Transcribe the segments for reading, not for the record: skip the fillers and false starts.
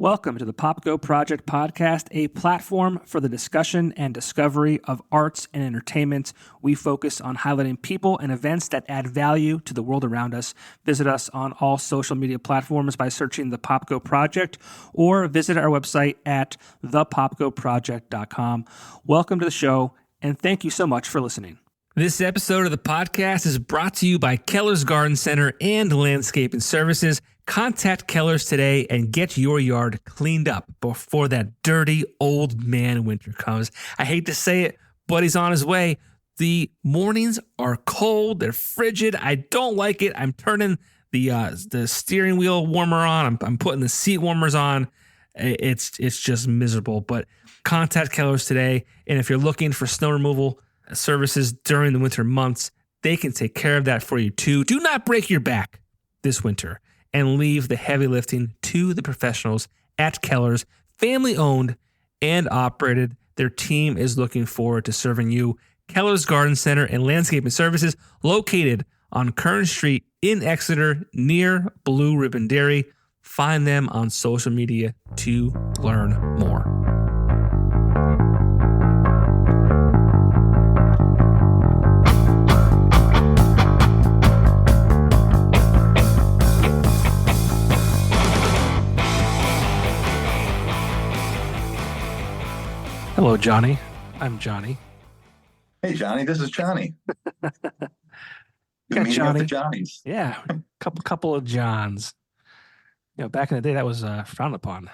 Welcome to the Popko Project Podcast, a platform for the discussion and discovery of arts and entertainment. We focus on highlighting people and events that add value to the world around us. Visit us on all social media platforms by searching the Popko Project or visit our website at thepopkoproject.com. Welcome to the show, and thank you so much for listening. This episode of the podcast is brought to you by Keller's Garden Center and Landscaping Services. Contact Keller's today and get your yard cleaned up before that dirty old man winter comes. I hate to say it, but he's on his way. The mornings are cold. They're frigid. I don't like it. I'm turning the steering wheel warmer on. I'm putting the seat warmers on. It's just miserable. But contact Keller's today. And if you're looking for snow removal services during the winter months, they can take care of that for you too. Do not break your back this winter and leave the heavy lifting to the professionals at Keller's. Family owned and operated. Their team is looking forward to serving you. Keller's Garden Center and Landscaping Services, located on Kern Street in Exeter near Blue Ribbon Dairy. Find them on social media to learn more. Hello, Johnny. I'm Johnny. Hey, Johnny. This is Johnny. Got Meeting Johnny. up the Johnnies. Yeah, couple of Johns. You know, back in the day, that was frowned upon.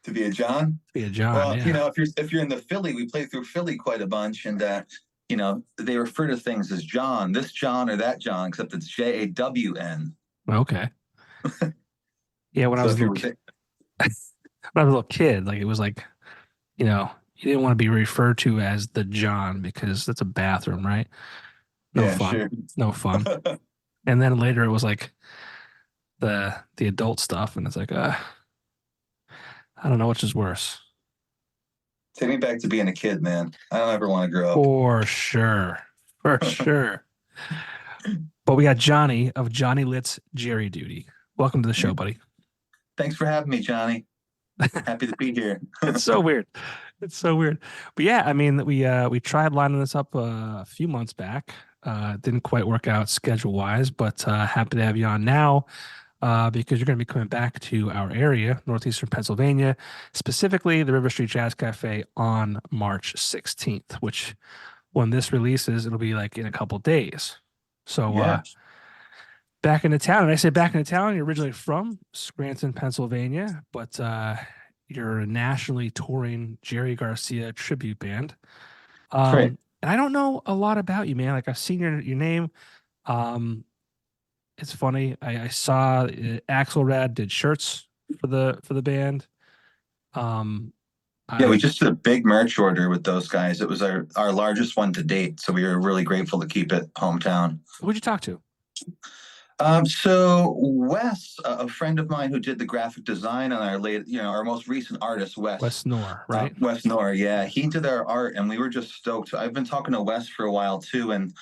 To be a John? To be a John, Well, yeah. you know, if you're in the Philly, we play through Philly quite a bunch, and you know, they refer to things as John, this John or that John, except it's Jawn. Okay. Yeah, when I was a little kid, like it was like, you know, you didn't want to be referred to as the John because that's a bathroom, right? No fun. Sure. No fun. And then later it was like the adult stuff, and it's like, I don't know which is worse. Take me back to being a kid, man. I don't ever want to grow up. For sure. But we got Johnny of Johnny Lit's Jerry Duty. Welcome to the show, buddy. Thanks for having me, Johnny. Happy to be here. It's so weird. But yeah, I mean, we tried lining this up a few months back. Didn't quite work out schedule-wise, but happy to have you on now because you're going to be coming back to our area, northeastern Pennsylvania, specifically the River Street Jazz Cafe on March 16th, which when this releases, it'll be like in a couple days. So back into town. And I say back into town, you're originally from Scranton, Pennsylvania, but you're a nationally touring Jerry Garcia tribute band. Right. And I don't know a lot about you, man. Like I've seen your name. It's funny. I saw Axelrad did shirts for the band. We just did a big merch order with those guys. It was our largest one to date, so we were really grateful to keep it hometown. Who'd you talk to? So Wes, a friend of mine who did the graphic design on our most recent artist, Wes Knorr, right? Wes Knorr, yeah. He did our art, and we were just stoked. I've been talking to Wes for a while too, and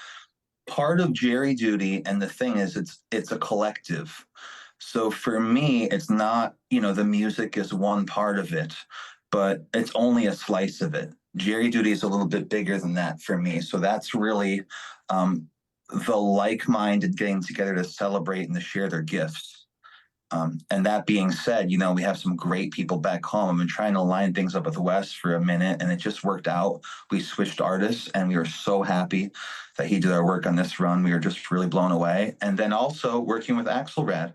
part of Jerry Duty, and the thing is, it's a collective. So for me, it's not, the music is one part of it, but it's only a slice of it. Jerry Duty is a little bit bigger than that for me. So that's really the like-minded getting together to celebrate and to share their gifts. And that being said, we have some great people back home. I've been trying to line things up with Wes for a minute, and it just worked out. We switched artists, and we were so happy that he did our work on this run. We were just really blown away. And then also working with Axelrad.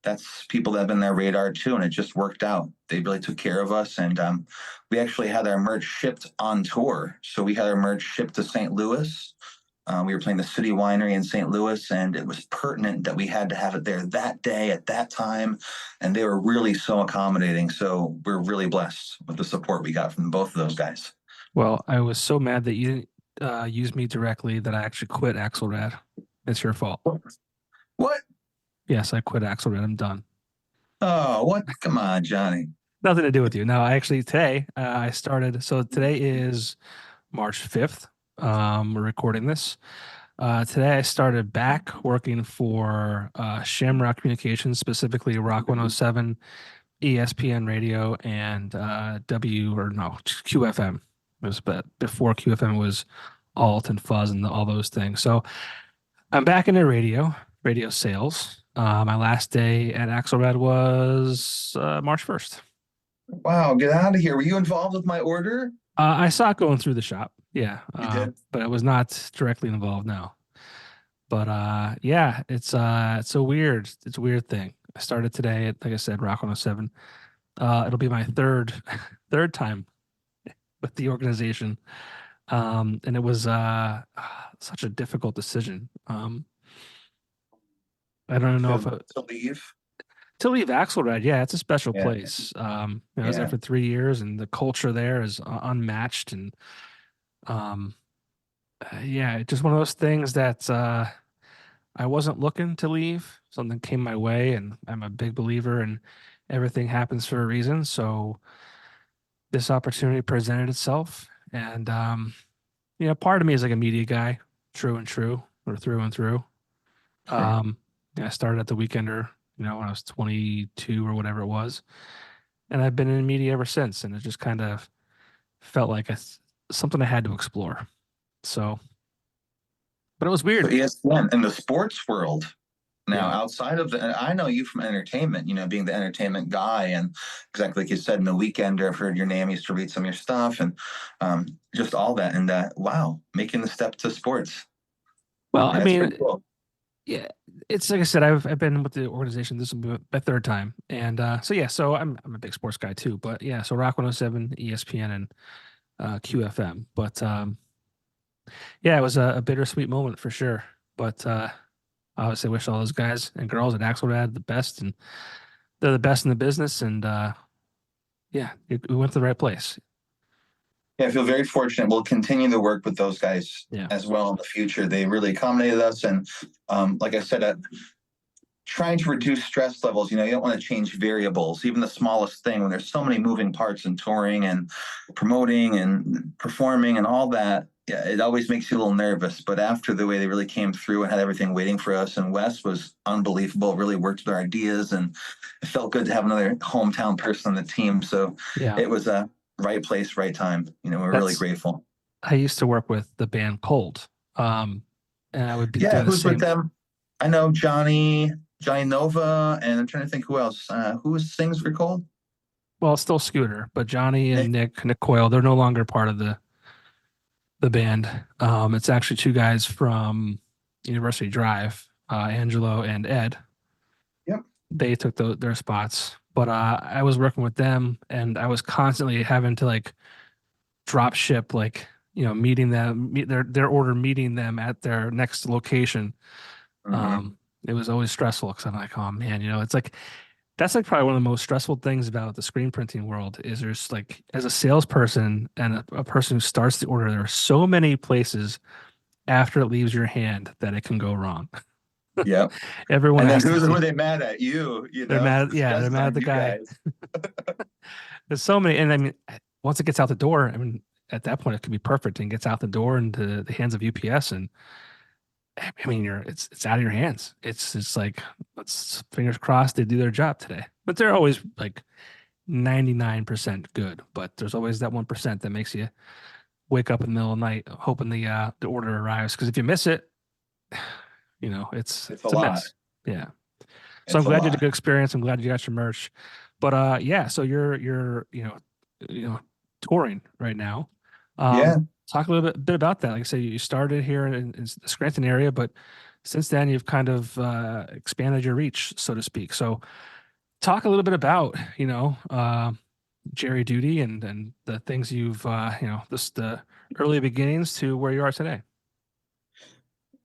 That's people that have been on their radar too, and it just worked out. They really took care of us, and we actually had our merch shipped on tour. So we had our merch shipped to St. Louis. We were playing the City Winery in St. Louis, and it was pertinent that we had to have it there that day at that time, and they were really so accommodating. So we're really blessed with the support we got from both of those guys. Well, I was so mad that you didn't use me directly that I actually quit Axelrad. It's your fault. What? Yes, I quit Axelrad. I'm done. Oh, what? Come on, Johnny. Nothing to do with you. No, actually today I started. So today is March 5th. We're recording this. Today I started back working for Shamrock Communications, specifically Rock 107 ESPN radio and QFM. It was before QFM was alt and fuzz and all those things. So I'm back into radio sales. My last day at Axelrad was March 1st. Wow, get out of here. Were you involved with my order? I saw it going through the shop. Yeah. You did? But I was not directly involved, no. But yeah, it's a weird thing. I started today at, like I said, Rock 107. It'll be my third time with the organization. And it was such a difficult decision. I don't know if To leave? to leave Axelrad. Yeah, it's a special Yeah. place. I was there Yeah. for 3 years, and the culture there is unmatched. And um, yeah, it's just one of those things that I wasn't looking to leave. Something came my way, and I'm a big believer in everything happens for a reason. So this opportunity presented itself, and part of me is like a media guy, true and true, or through and through. Sure. I started at the Weekender, when I was 22 or whatever it was, and I've been in media ever since. And it just kind of felt like something I had to explore. So, but it was So weird. ESPN in the sports world now, Yeah. outside of I know you from entertainment, being the entertainment guy, and exactly like you said, in the Weekender, I've heard your name, used to read some of your stuff, and just all that. And wow, making the step to sports. Well, I Yeah, that's mean, pretty cool. yeah, it's like I said, I've been with the organization. This will be my third time, and so I'm a big sports guy too. But yeah, so Rock 107, ESPN, and QFM. But yeah, it was a bittersweet moment for sure. But I obviously wish all those guys and girls at Axelrad the best, and they're the best in the business. And yeah, we went to the right place. Yeah, I feel very fortunate. We'll continue to work with those guys Yeah, as well in the future. They really accommodated us, and like I said, trying to reduce stress levels. You don't want to change variables, even the smallest thing, when there's so many moving parts in touring and promoting and performing and all that. Yeah, it always makes you a little nervous. But after the way they really came through and had everything waiting for us, and Wes was unbelievable, really worked with our ideas, and it felt good to have another hometown person on the team. So yeah. it was a right place, right time. We're really That's grateful. I used to work with the band Cold, and I would be Yeah, doing the who's with same. them? I know Johnny Nova, and I'm trying to think who else. Who sings for Cold? Well, it's still Scooter, but Johnny and Nick. Nick Coyle, they're no longer part of the band. It's actually two guys from University Drive, Angelo and Ed. Yep. They took their spots, but I was working with them, and I was constantly having to like drop ship, like meeting them, meet their order, meeting them at their next location. Mm-hmm. It was always stressful because I'm like, oh man, it's like that's like probably one of the most stressful things about the screen printing world is there's like as a salesperson and a person who starts the order, there are so many places after it leaves your hand that it can go wrong. Yep. Everyone And then has to who are see. they mad at? You They're know, mad. the Yeah, stress they're is mad at on the you guy. guys. There's so many, and I mean, once it gets out the door, I mean, at that point it could be perfect and gets out the door into the hands of UPS, and I mean, it's out of your hands. It's like let's fingers crossed they do their job today, but they're always like 99% good, but there's always that 1% that makes you wake up in the middle of the night hoping the order arrives. Because if you miss it, it's It's a it's a lot. mess. Yeah. So I'm It's a glad you had a lot. good experience. I'm glad you got your merch. But yeah, so you're touring right now. Yeah. Talk a little bit about that. Like I said, you started here in the Scranton area, but since then you've kind of expanded your reach, so to speak. So talk a little bit about Jerry Duty and the things you've the early beginnings to where you are today.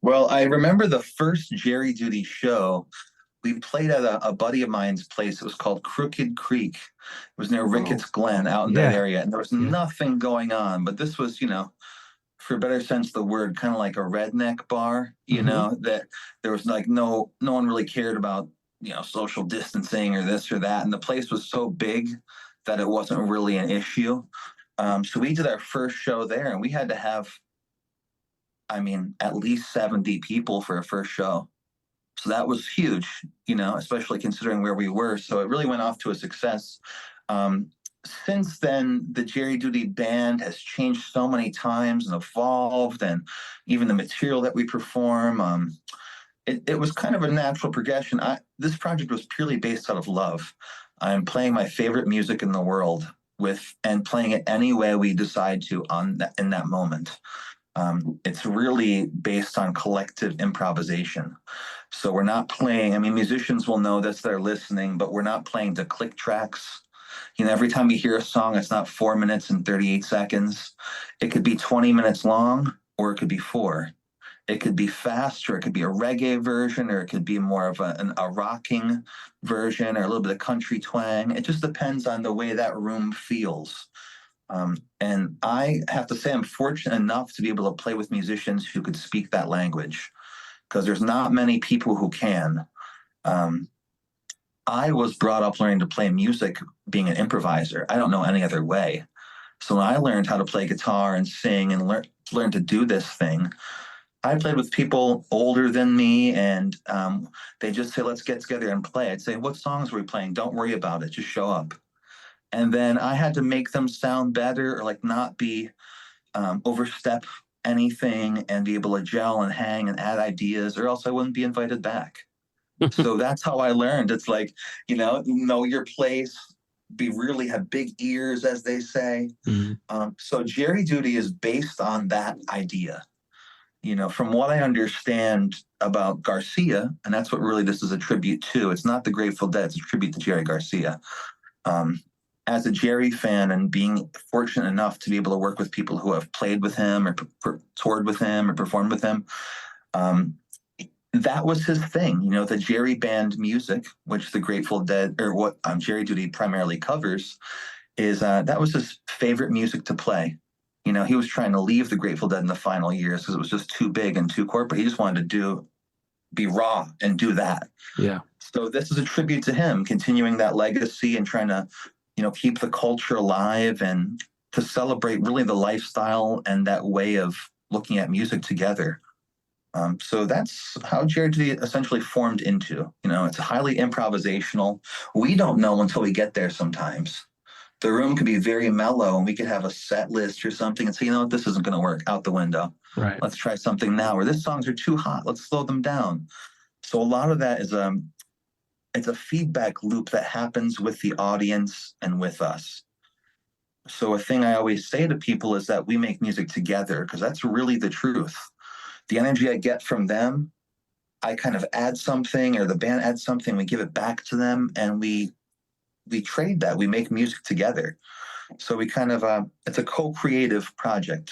Well, I remember the first Jerry Duty show. We played at a buddy of mine's place. It was called Crooked Creek. It was near Oh, Ricketts Glen out in that yeah, area. And there was yeah. nothing going on. But this was, for a better sense of the word, kind of like a redneck bar, Hmm. that there was like no one really cared about, social distancing or this or that. And the place was so big that it wasn't really an issue. So we did our first show there, and we had to have, I mean, at least 70 people for a first show. So that was huge, especially considering where we were. So it really went off to a success. Um, since then, the Jerry Duty band has changed so many times and evolved, and even the material that we perform. It was kind of a natural progression. This project was purely based out of love. I'm playing my favorite music in the world and playing it any way we decide to in that moment. It's really based on collective improvisation. So we're not playing, I mean, musicians will know this, they're listening, but we're not playing to click tracks. Every time you hear a song, it's not 4 minutes and 38 seconds. It could be 20 minutes long, or it could be 4. It could be fast, or it could be a reggae version, or it could be more of a rocking version, or a little bit of country twang. It just depends on the way that room feels. And I have to say, I'm fortunate enough to be able to play with musicians who could speak that language, because there's not many people who can. I was brought up learning to play music, being an improviser. I don't know any other way. So when I learned how to play guitar and sing and learn to do this thing, I played with people older than me, and they just say, let's get together and play. I'd say, what songs are we playing? Don't worry about it. Just show up. And then I had to make them sound better, or like not be overstep anything, and be able to gel and hang and add ideas, or else I wouldn't be invited back. So that's how I learned. It's like, know your place, really have big ears, as they say. Mm-hmm. So Jerry Duty is based on that idea. From what I understand about Garcia, and that's what really this is a tribute to. It's not the Grateful Dead, it's a tribute to Jerry Garcia. As a Jerry fan, and being fortunate enough to be able to work with people who have played with him, or toured with him, or performed with him, that was his thing. The Jerry band music, which the Grateful Dead, or what Jerry Duty primarily covers, is that was his favorite music to play. He was trying to leave the Grateful Dead in the final years because it was just too big and too corporate. He just wanted to be raw and do that. Yeah. So this is a tribute to him, continuing that legacy and trying to, keep the culture alive, and to celebrate really the lifestyle and that way of looking at music together. So that's how Jerry Duty essentially formed into. It's highly improvisational. We don't know until we get there sometimes. The room could be very mellow, and we could have a set list or something and say, this isn't going to work, out the window. Right. Let's try something now. Or this songs are too hot. Let's slow them down. So a lot of that is it's a feedback loop that happens with the audience and with us. So a thing I always say to people is that we make music together, because that's really the truth. The energy I get from them, I kind of add something, or the band adds something, we give it back to them, and we trade that. We make music together. So we kind of, it's a co-creative project.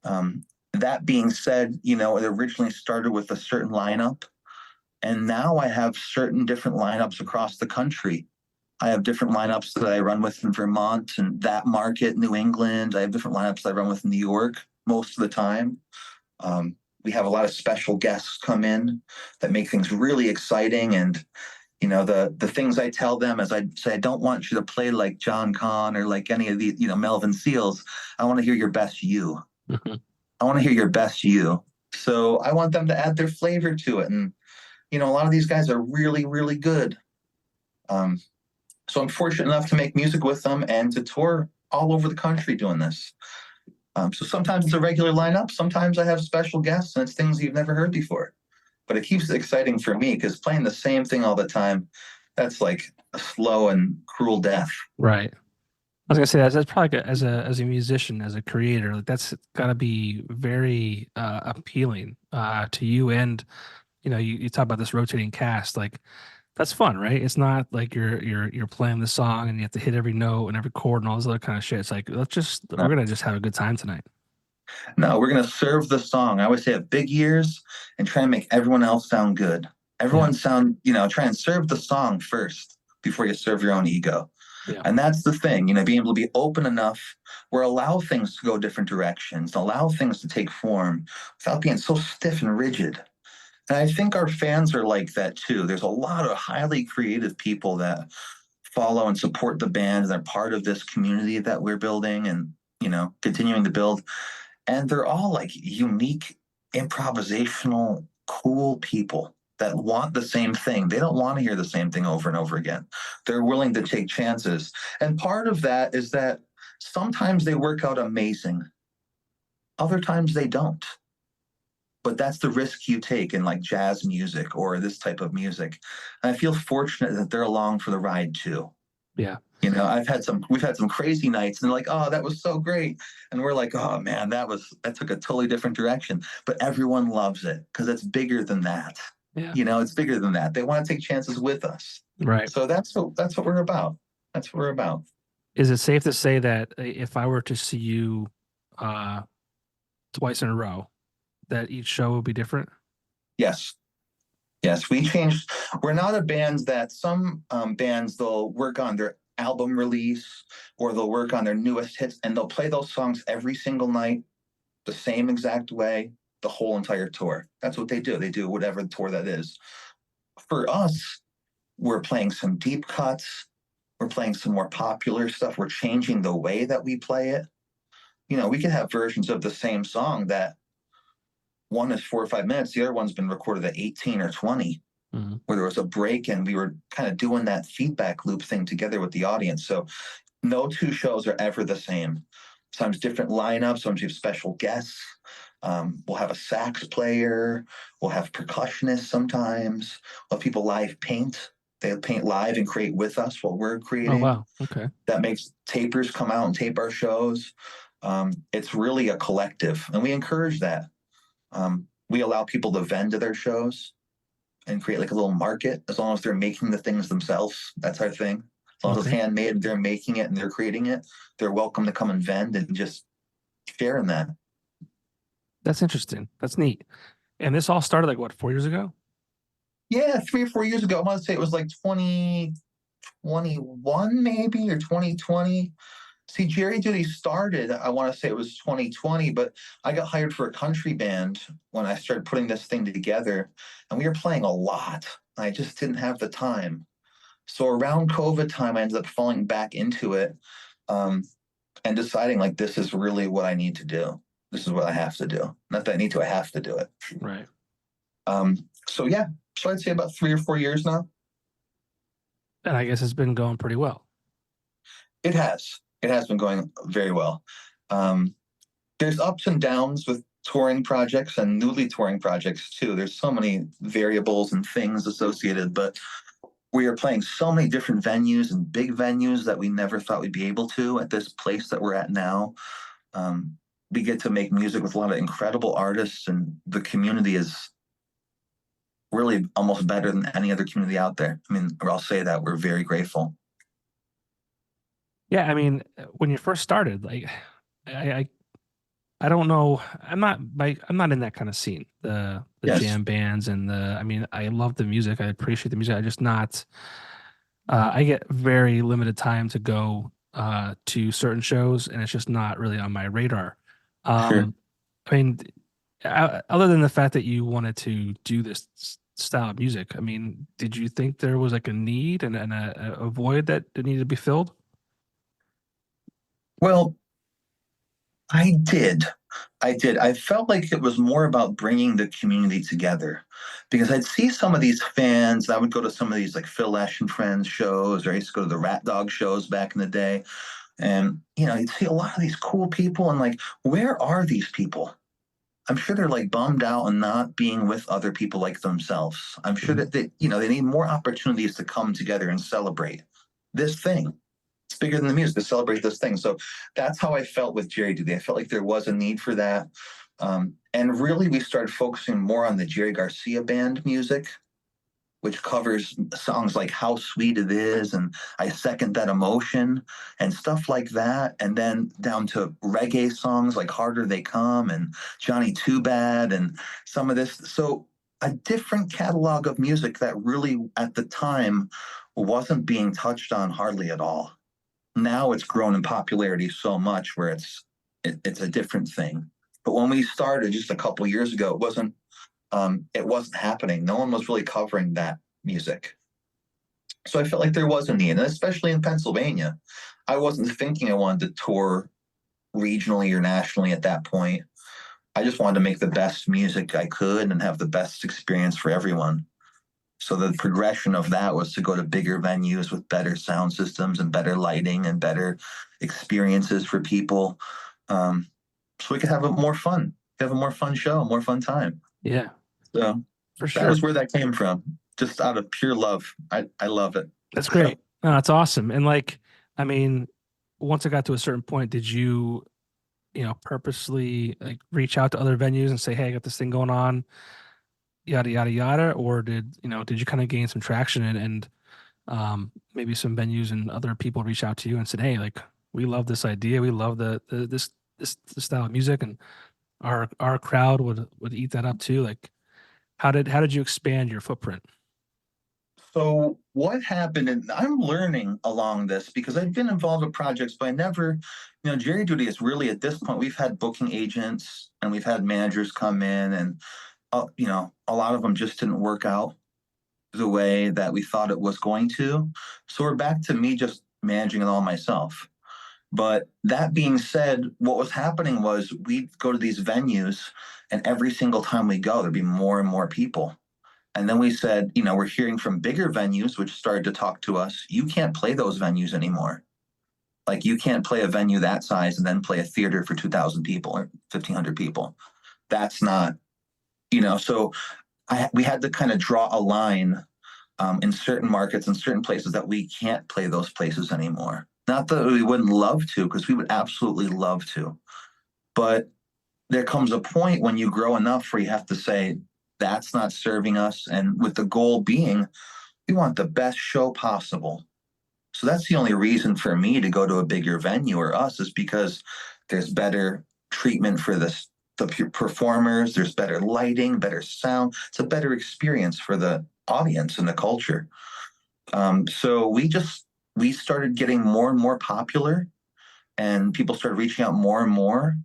That being said, it originally started with a certain lineup, and now I have certain different lineups across the country. I have different lineups that I run with in Vermont and that market, New England. I have different lineups that I run with in New York most of the time. We have a lot of special guests come in that make things really exciting. And the things I tell them, as I say, I don't want you to play like John Kahn or like any of the, Melvin Seals. I want to hear your best you. Mm-hmm. I want to hear your best you. So I want them to add their flavor to it. And, a lot of these guys are really, really good. So I'm fortunate enough to make music with them and to tour all over the country doing this. So sometimes it's a regular lineup. Sometimes I have special guests, and it's things you've never heard before. But it keeps it exciting for me, because playing the same thing all the time, that's like a slow and cruel death. Right. I was gonna say that's probably as a musician, as a creator, like that's gotta be very appealing to you. And you talk about this rotating cast, like that's fun, right? It's not like you're playing the song and you have to hit every note and every chord and all this other kind of shit. It's like we're gonna just have a good time tonight. No, we're going to serve the song. I always say have big ears and try and make everyone else sound good. Everyone try and serve the song first before you serve your own ego. Yeah. And that's the thing, being able to be open enough where allow things to go different directions, allow things to take form without being so stiff and rigid. And I think our fans are like that too. There's a lot of highly creative people that follow and support the band, and they're part of this community that we're building and, continuing to build. And they're all like unique, improvisational, cool people. that want the same thing. They don't want to hear the same thing over and over again. They're willing to take chances. And part of that is that sometimes they work out amazing. Other times they don't. But that's the risk you take in like jazz music or this type of music. And I feel fortunate that they're along for the ride too. Yeah. You know, we've had some crazy nights and they're like, oh, that was so great. And we're like, oh man, that took a totally different direction. But everyone loves it because it's bigger than that. Yeah. You know, it's bigger than that. They want to take chances with us. Right. So that's what we're about. That's what we're about. Is it safe to say that if I were to see you twice in a row, that each show will be different? Yes. Yes, we changed. We're not a band that some bands, they'll work on their album release or they'll work on their newest hits and they'll play those songs every single night the same exact way the whole entire tour. That's what they do. They do whatever tour that is. For us, we're playing some deep cuts. We're playing some more popular stuff. We're changing the way that we play it. You know, we can have versions of the same song that one is 4 or 5 minutes. The other one's been recorded at 18 or 20, where there was a break and we were kind of doing that feedback loop thing together with the audience. So no two shows are ever the same. Sometimes different lineups. Sometimes you have special guests. We'll have a sax player. We'll have percussionists sometimes. We'll have people live paint. They'll paint live and create with us what we're creating. Oh, wow. Okay. That makes tapers come out and tape our shows. It's really a collective, and we encourage that. We allow people to vend to their shows and create like a little market as long as they're making the things themselves. That's our thing. As long as it's handmade and they're making it and they're creating it, they're welcome to come and vend and just share in that. That's interesting. That's neat. And this all started like what, 4 years ago? Yeah, 3 or 4 years ago. I want to say it was like 2021 maybe or 2020. See, Jerry Duty started, I want to say it was 2020, but I got hired for a country band when I started putting this thing together, and we were playing a lot. I just didn't have the time. So around COVID time, I ended up falling back into it and deciding like, this is really what I need to do. This is what I have to do. Not that I need to, I have to do it. Right. So yeah, so I'd say about 3 or 4 years now. And I guess it's been going pretty well. It has. It has been going very well. There's ups and downs with touring projects and newly touring projects too. There's so many variables and things associated, but we are playing so many different venues and big venues that we never thought we'd be able to at this place that we're at now. We get to make music with a lot of incredible artists, and the community is really almost better than any other community out there. I mean, or I'll say that we're very grateful. Yeah, I mean, when you first started, like, I don't know. I'm not in that kind of scene. The Yes. jam bands and I mean, I love the music. I appreciate the music. I just not. I get very limited time to go to certain shows, and it's just not really on my radar. Sure. I mean, other than the fact that you wanted to do this style of music, I mean, did you think there was like a need and a void that needed to be filled? Well, I did. I felt like it was more about bringing the community together, because I'd see some of these fans. I would go to some of these like Phil Lesh and Friends shows, or I used to go to the Rat Dog shows back in the day. And, you know, you'd see a lot of these cool people and like, where are these people? I'm sure they're like bummed out and not being with other people like themselves. I'm sure that they need more opportunities to come together and celebrate this thing. It's bigger than the music, to celebrate this thing. So that's how I felt with Jerry Duty. I felt like there was a need for that. And really, we started focusing more on the Jerry Garcia band music, which covers songs like How Sweet It Is and I Second That Emotion and stuff like that. And then down to reggae songs like Harder They Come and Johnny Too Bad and some of this. So a different catalog of music that really at the time wasn't being touched on hardly at all. Now it's grown in popularity so much where it's a different thing. But when we started just a couple of years ago, it wasn't happening. No one was really covering that music. So I felt like there was a need, and especially in Pennsylvania. I wasn't thinking I wanted to tour regionally or nationally at that point. I just wanted to make the best music I could and have the best experience for everyone. So the progression of that was to go to bigger venues with better sound systems and better lighting and better experiences for people. So we could have a more fun, have a more fun show, more fun time. Yeah, So for that sure. was where that came from, just out of pure love. I love it. That's great. No, that's awesome. And like, I mean, once it got to a certain point, did you, purposely like reach out to other venues and say, "Hey, I got this thing going on, yada yada yada," or did you kind of gain some traction and maybe some venues and other people reach out to you and said, "Hey, like we love this idea, we love this style of music, and our crowd would eat that up too." Like, how did you expand your footprint? So what happened, and I'm learning along this because I've been involved with projects, but I never, Jerry Duty is really at this point, we've had booking agents and we've had managers come in and, a lot of them just didn't work out the way that we thought it was going to. So we're back to me just managing it all myself. But that being said, what was happening was we'd go to these venues, and every single time we go, there'd be more and more people. And then we said, we're hearing from bigger venues, which started to talk to us. You can't play those venues anymore. Like, you can't play a venue that size and then play a theater for 2,000 people or 1,500 people. That's not, so we had to kind of draw a line in certain markets and certain places that we can't play those places anymore. Not that we wouldn't love to, because we would absolutely love to. But there comes a point when you grow enough where you have to say, that's not serving us. And with the goal being, we want the best show possible. So that's the only reason for me to go to a bigger venue, or us, is because there's better treatment for the performers. There's better lighting, better sound. It's a better experience for the audience and the culture. So we started getting more and more popular, and people started reaching out more and more.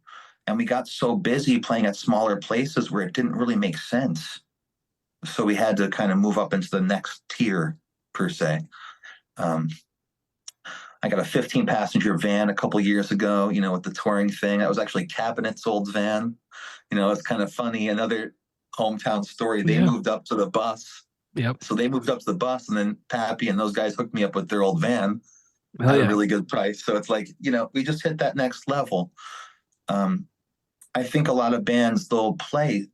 And we got so busy playing at smaller places where it didn't really make sense. So we had to kind of move up into the next tier, per se. Um, I got a 15 passenger van a couple years ago, with the touring thing. That was actually Cabinet's old van. It's kind of funny. Another hometown story. They Yeah. moved up to the bus. Yep. So they moved up to the bus, and then Pappy and those guys hooked me up with their old van Hell at a yeah. really good price. So it's like, we just hit that next level. I think a lot of bands, they'll play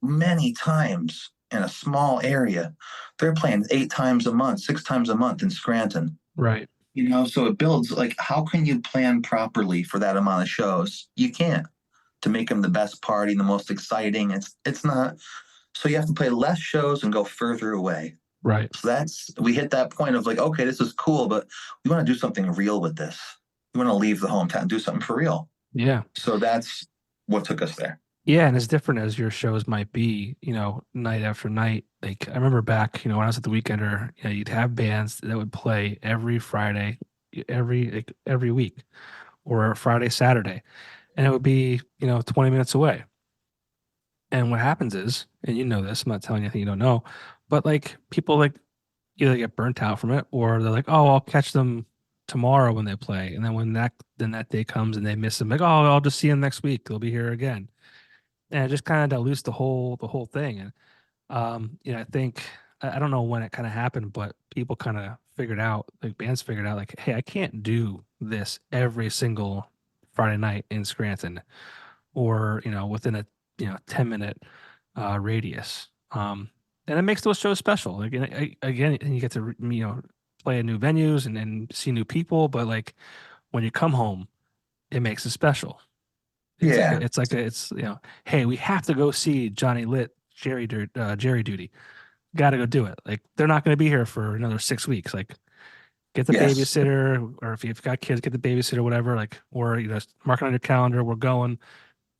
many times in a small area. They're playing 8 times a month, 6 times a month in Scranton. Right. So it builds, like, how can you plan properly for that amount of shows? You can't, to make them the best party, the most exciting. It's not. So you have to play less shows and go further away. Right. So we hit that point of like, okay, this is cool, but we want to do something real with this. We want to leave the hometown, do something for real. Yeah. So that's what took us there. Yeah, and as different as your shows might be, night after night. Like I remember back, when I was at the Weekender, you'd have bands that would play every Friday, every week, or Friday, Saturday, and it would be, 20 minutes away. And what happens is, and you know this, I'm not telling you anything you don't know, but like people like either get burnt out from it, or they're like, oh, I'll catch them tomorrow when they play, and then that day comes and they miss them, like, oh, I'll just see them next week. They'll be here again, and it just kind of dilutes the whole thing. And I think I don't know when it kind of happened, but people kind of figured out, like bands figured out, like, hey, I can't do this every single Friday night in Scranton, or within a 10-minute radius. And it makes those shows special. Like, again, and you get to play at new venues and see new people, but like when you come home, it makes it special. Yeah. It's hey, we have to go see Johnny Lit, Jerry Duty. Got to go do it. Like, they're not going to be here for another 6 weeks. Like, get the Yes. babysitter, or if you've got kids, get the babysitter, whatever. Like, or mark it on your calendar. We're going,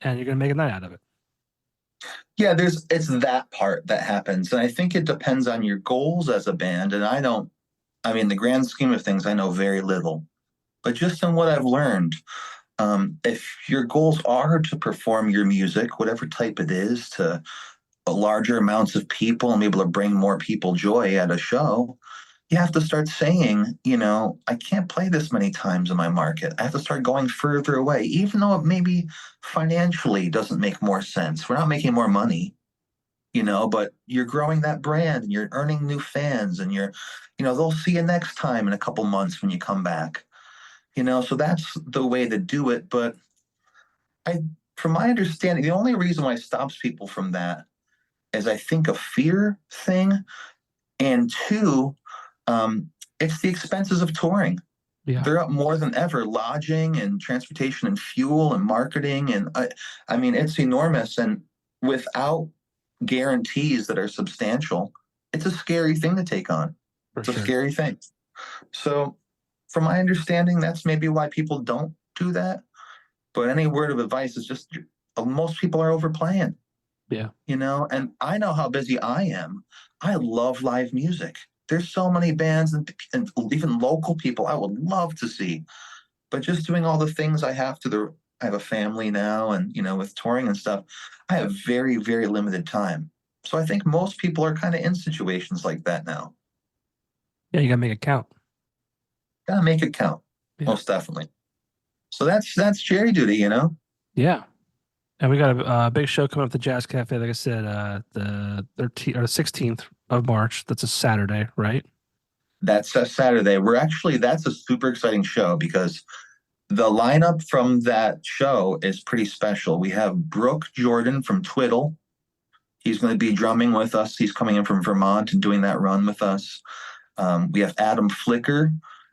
and you're going to make a night out of it. Yeah, it's that part that happens. And I think it depends on your goals as a band. And in the grand scheme of things, I know very little. But just in what I've learned, if your goals are to perform your music, whatever type it is, to larger amounts of people and be able to bring more people joy at a show, you have to start saying, I can't play this many times in my market. I have to start going further away, even though it maybe financially doesn't make more sense. We're not making more money. but you're growing that brand and you're earning new fans and they'll see you next time in a couple months when you come back. So that's the way to do it. But I, from my understanding, the only reason why it stops people from that is I think a fear thing. And two, it's the expenses of touring. Yeah. They're up more than ever, lodging and transportation and fuel and marketing. And I mean, it's enormous. And without guarantees that are substantial, it's a scary thing to take on. For It's a sure. scary thing. So, from my understanding, that's maybe why people don't do that. But any word of advice is just most people are overplaying. Yeah. And I know how busy I am. I love live music. There's so many bands and even local people I would love to see. But just doing all the things I have I have a family now, and with touring and stuff, I have very, very limited time. So I think most people are kind of in situations like that now. Yeah, you gotta make it count. Gotta make it count, most definitely. So that's Jerry duty, Yeah. And we got a big show coming up at the Jazz Cafe, like I said, the 13th or the 16th of March. That's a Saturday, right? That's a Saturday. That's a super exciting show because the lineup from that show is pretty special. We have Brooke Jordan from Twiddle. He's going to be drumming with us. He's coming in from Vermont and doing that run with us. We have Adam Flicker,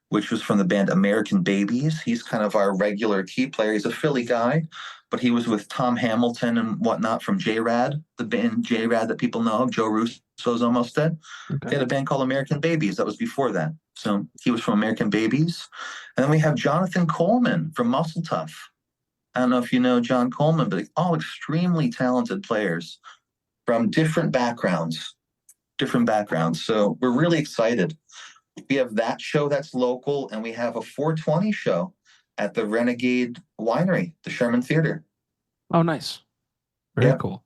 which was from the band American Babies. He's kind of our regular key player. He's a Philly guy, but he was with Tom Hamilton and whatnot from J-Rad, the band J-Rad that people know of. Joe Russo's almost dead. Okay. They had a band called American Babies. That was before that. So he was from American Babies. And then we have Jonathan Coleman from Muscle Tough. I don't know if you know John Coleman, but all extremely talented players from different backgrounds. So we're really excited. We have that show that's local, and we have a 420 show at the Renegade Winery, the Sherman Theater. Oh, nice. Very cool.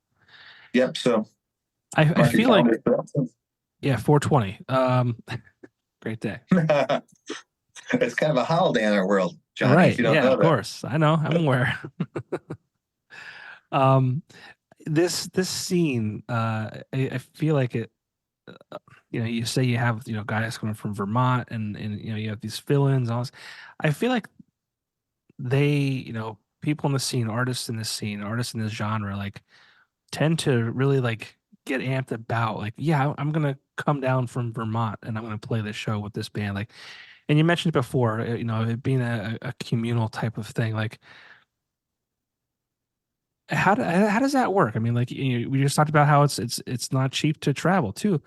Yep. So I feel like, yeah, 420. Great day. It's kind of a holiday in our world, Johnny. Right. If you don't know of that. course. I know. I'm aware. This scene, I feel like it. You say you have guys coming from Vermont, and you have these fill-ins. And all this. I feel like they, people in the scene, artists in this genre, like tend to really like get amped about like, yeah, I'm gonna come down from Vermont and I'm gonna play this show with this band. Like, and you mentioned it before, it being a communal type of thing. Like, how does that work? I mean, like we just talked about how it's not cheap to travel too,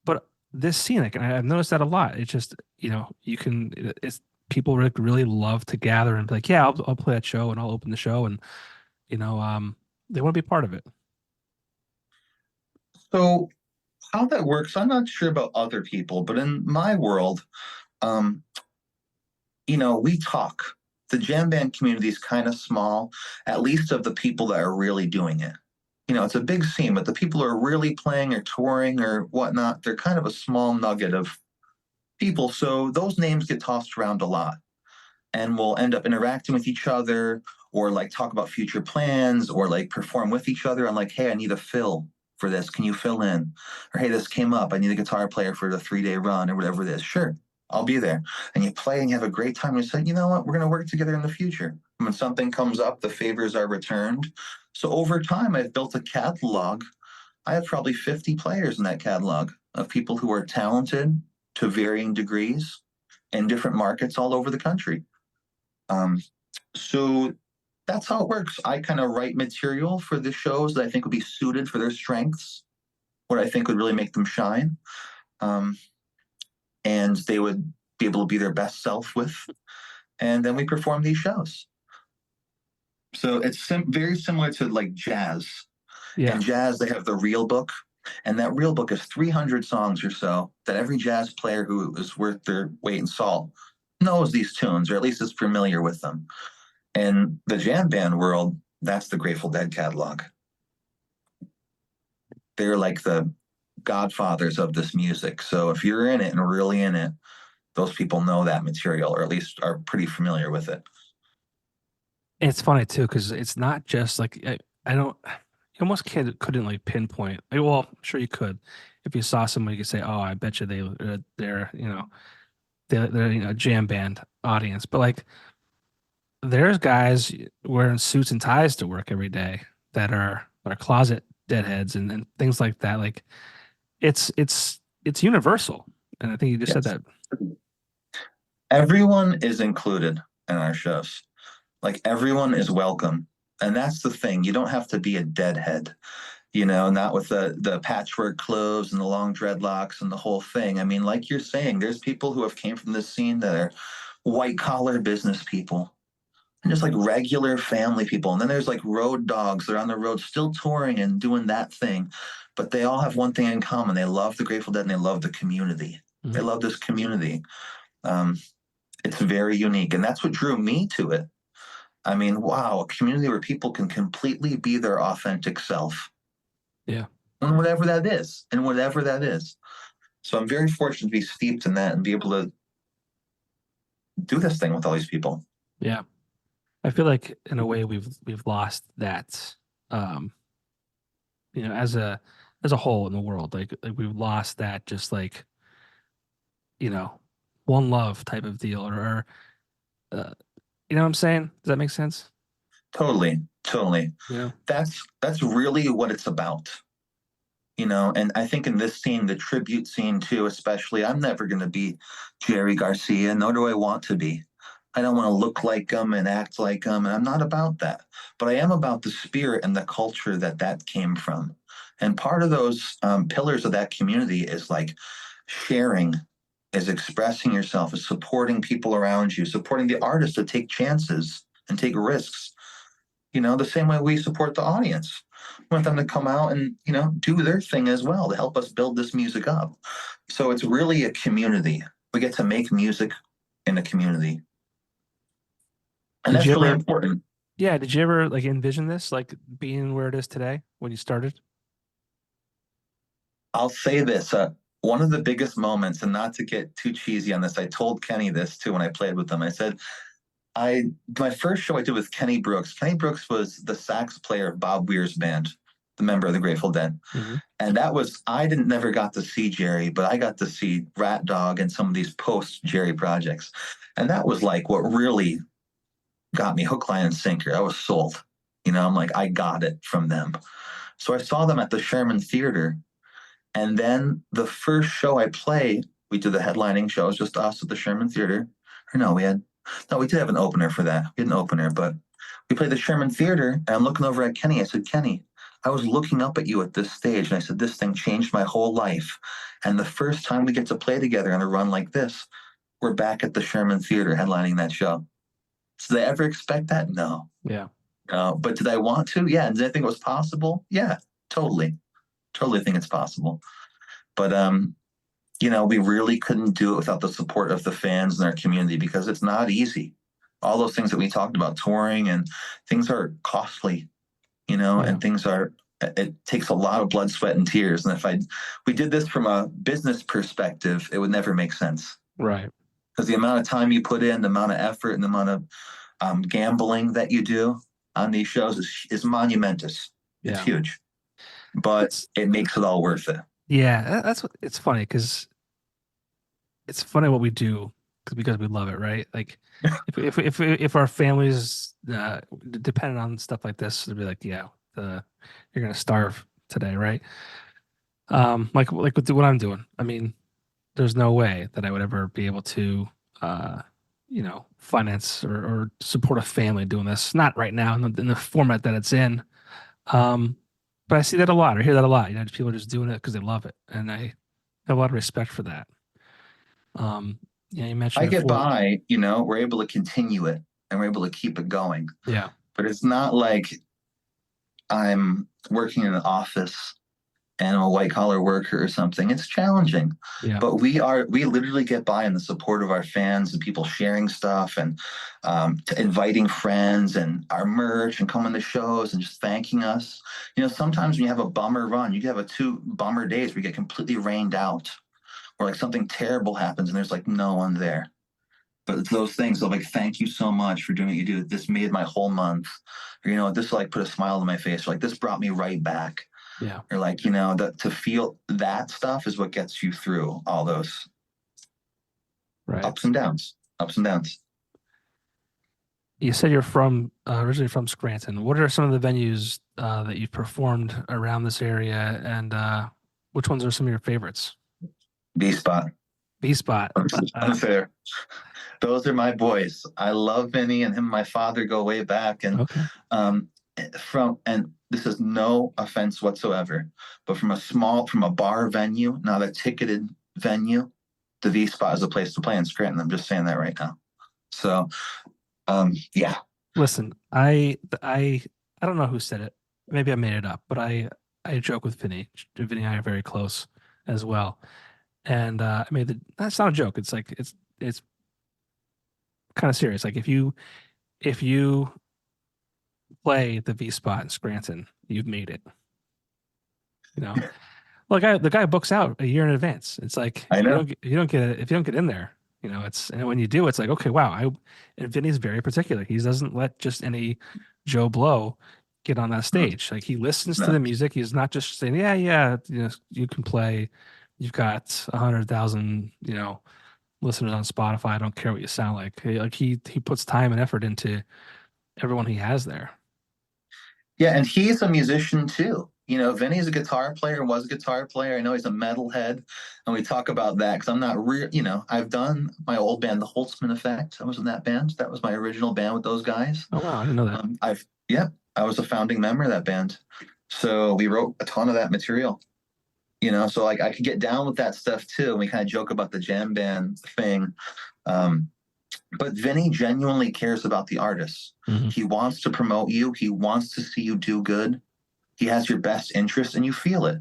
but this scene, like, I've noticed that a lot. It's just you can it's people really love to gather and be like, yeah, I'll play that show and I'll open the show, and they want to be part of it. So how that works, I'm not sure about other people, but in my world, we talk. The jam band community is kind of small, at least of the people that are really doing it. It's a big scene, but the people who are really playing or touring or whatnot, they're kind of a small nugget of people. So those names get tossed around a lot, and we'll end up interacting with each other, or like talk about future plans, or like perform with each other. I'm like, hey, I need a fill for this. Can you fill in? Or hey, this came up. I need a guitar player for the 3-day run or whatever it is. Sure, I'll be there. And you play and you have a great time. And you say, you know what? We're going to work together in the future. When something comes up, the favors are returned. So over time, I've built a catalog. I have probably 50 players in that catalog of people who are talented to varying degrees in different markets all over the country. So that's how it works. I kind of write material for the shows that I think would be suited for their strengths, what I think would really make them shine. And they would be able to be their best self with. And then we perform these shows. So it's very similar to like jazz. Yeah. In jazz, they have the real book. And that real book is 300 songs or so that every jazz player who is worth their weight in salt knows these tunes, or at least is familiar with them. In the jam band world, that's the Grateful Dead catalog. They're like the godfathers of this music. So if you're in it and really in it, those people know that material, or at least are pretty familiar with it. It's funny too, because it's not just like I don't, almost couldn't like pinpoint. Like, well, I'm sure you could. If you saw someone, you could say, "Oh, I bet you they're they're jam band audience." But like, there's guys wearing suits and ties to work every day that are closet deadheads and things like that. Like, it's universal, and I think you just said Yes. that. Everyone is included in our shows. Like everyone is welcome. And that's the thing. You don't have to be a deadhead, not with the patchwork clothes and the long dreadlocks and the whole thing. I mean, like you're saying, there's people who have came from this scene that are white collar business people and just like regular family people. And then there's like road dogs. They're on the road still touring and doing that thing. But they all have one thing in common. They love the Grateful Dead and they love the community. They Mhm. love this community. Um, it's very unique. And that's what drew me to it. I mean, wow, a community where people can completely be their authentic self. Yeah, And whatever that is. So I'm very fortunate to be steeped in that and be able to do this thing with all these people. yeah. I feel like in a way we've lost that, um, as a whole in the world. Like we've lost that just like you know one love type of deal, or uh, you know what I'm saying? Does that make sense? Totally, totally. Yeah. That's really what it's about. And I think in this scene, the tribute scene too, especially, I'm never going to be Jerry Garcia, nor do I want to be. I don't want to look like him and act like him, and I'm not about that. But I am about the spirit and the culture that came from. And part of those pillars of that community is like sharing, is expressing yourself, is supporting people around you, supporting the artists to take chances and take risks. The same way we support the audience. We want them to come out and, do their thing as well to help us build this music up. So it's really a community. We get to make music in a community. And Did that's you really ever? important. Yeah. Did you ever like envision this like being where it is today when you started? I'll say this. One of the biggest moments, and not to get too cheesy on this, I told Kenny this too when I played with him. I said, my first show I did with Kenny Brooks. Kenny Brooks was the sax player of Bob Weir's band, the member of the Grateful Dead. Hmm. And that was, I didn't never got to see Jerry, but I got to see Rat Dog and some of these post Jerry projects. And that was like what really got me hook, line, and sinker. I was sold. I'm like, I got it from them. So I saw them at the Sherman Theater. And then the first show I played, we did the headlining show. It was just us at the Sherman Theater. Or no, we did have an opener for that. We had an opener, but we played the Sherman Theater. And I'm looking over at Kenny. I said, Kenny, I was looking up at you at this stage. And I said, this thing changed my whole life. And the first time we get to play together on a run like this, we're back at the Sherman Theater headlining that show. So did I ever expect that? No. Yeah. But did I want to? Yeah. And did I think it was possible? Yeah, totally. Totally think it's possible. But we really couldn't do it without the support of the fans and our community because it's not easy. All those things that we talked about, touring and things are costly, Yeah. and it takes a lot of blood, sweat, and tears. And if we did this from a business perspective, it would never make sense Right. because the amount of time you put in, the amount of effort, and the amount of gambling that you do on these shows is monumentous. It's Yeah. huge, but it makes it all worth it. Yeah. That's what it's funny because it's funny what we do because we love it, right? Like if our families depended on stuff like this, it'd be like, yeah, you're gonna starve today, right? Like with what I'm doing. I mean, there's no way that I would ever be able to, finance or support a family doing this. Not right now in the format that it's in. Um, but I see that a lot or hear that a lot. People are just doing it because they love it, and I have a lot of respect for that. Yeah, you I mentioned get before. by, we're able to continue it and we're able to keep it going. Yeah, But it's not like I'm working in an office and I'm a white collar worker or something. It's challenging. yeah, But we literally get by in the support of our fans and people sharing stuff and inviting friends and our merch and coming to shows and just thanking us. Sometimes when you have a bummer run, you can have 2 bummer days where you get completely rained out or like something terrible happens and there's like no one there. But it's those things of like, thank you so much for doing what you do. This made my whole month. or, this like put a smile on my face, or like this brought me right back. Yeah. Or like, to feel that stuff is what gets you through all those Right. ups and downs. You said you're originally from Scranton. What are some of the venues that you've performed around this area, and which ones are some of your favorites? B-Spot. B-Spot. Unfair. Those are my boys. I love Vinny, and him and my father go way back. And Okay. and this is no offense whatsoever, but from a bar venue, not a ticketed venue, the V-Spot is a place to play in Scranton. I'm just saying that right now. So, yeah. Listen, I don't know who said it. Maybe I made it up, but I joke with Vinny. Vinny and I are very close as well. And I made that's not a joke. It's like it's kind of serious. Like if you play the V-Spot in Scranton, you've made it. Well, the guy books out a year in advance. It's like I know. if you don't get in there, and when you do, it's like, okay, wow. And Vinny's very particular. He doesn't let just any Joe Blow get on that stage. Like he listens to the music. He's not just saying, yeah, you can play. You've got 100,000, listeners on Spotify. I don't care what you sound like. He puts time and effort into everyone he has there. Yeah, and he's a musician too. Vinny's a guitar player, was a guitar player. I know he's a metalhead, and we talk about that because I'm not real. I've done my old band, the Holtzman Effect. I was in that band. That was my original band with those guys. Oh wow, I didn't know that. I was a founding member of that band. So we wrote a ton of that material. So like I could get down with that stuff too. And we kind of joke about the jam band thing. But Vinny genuinely cares about the artists. Mm-hmm. He wants to promote you. He wants to see you do good. He has your best interest and you feel it,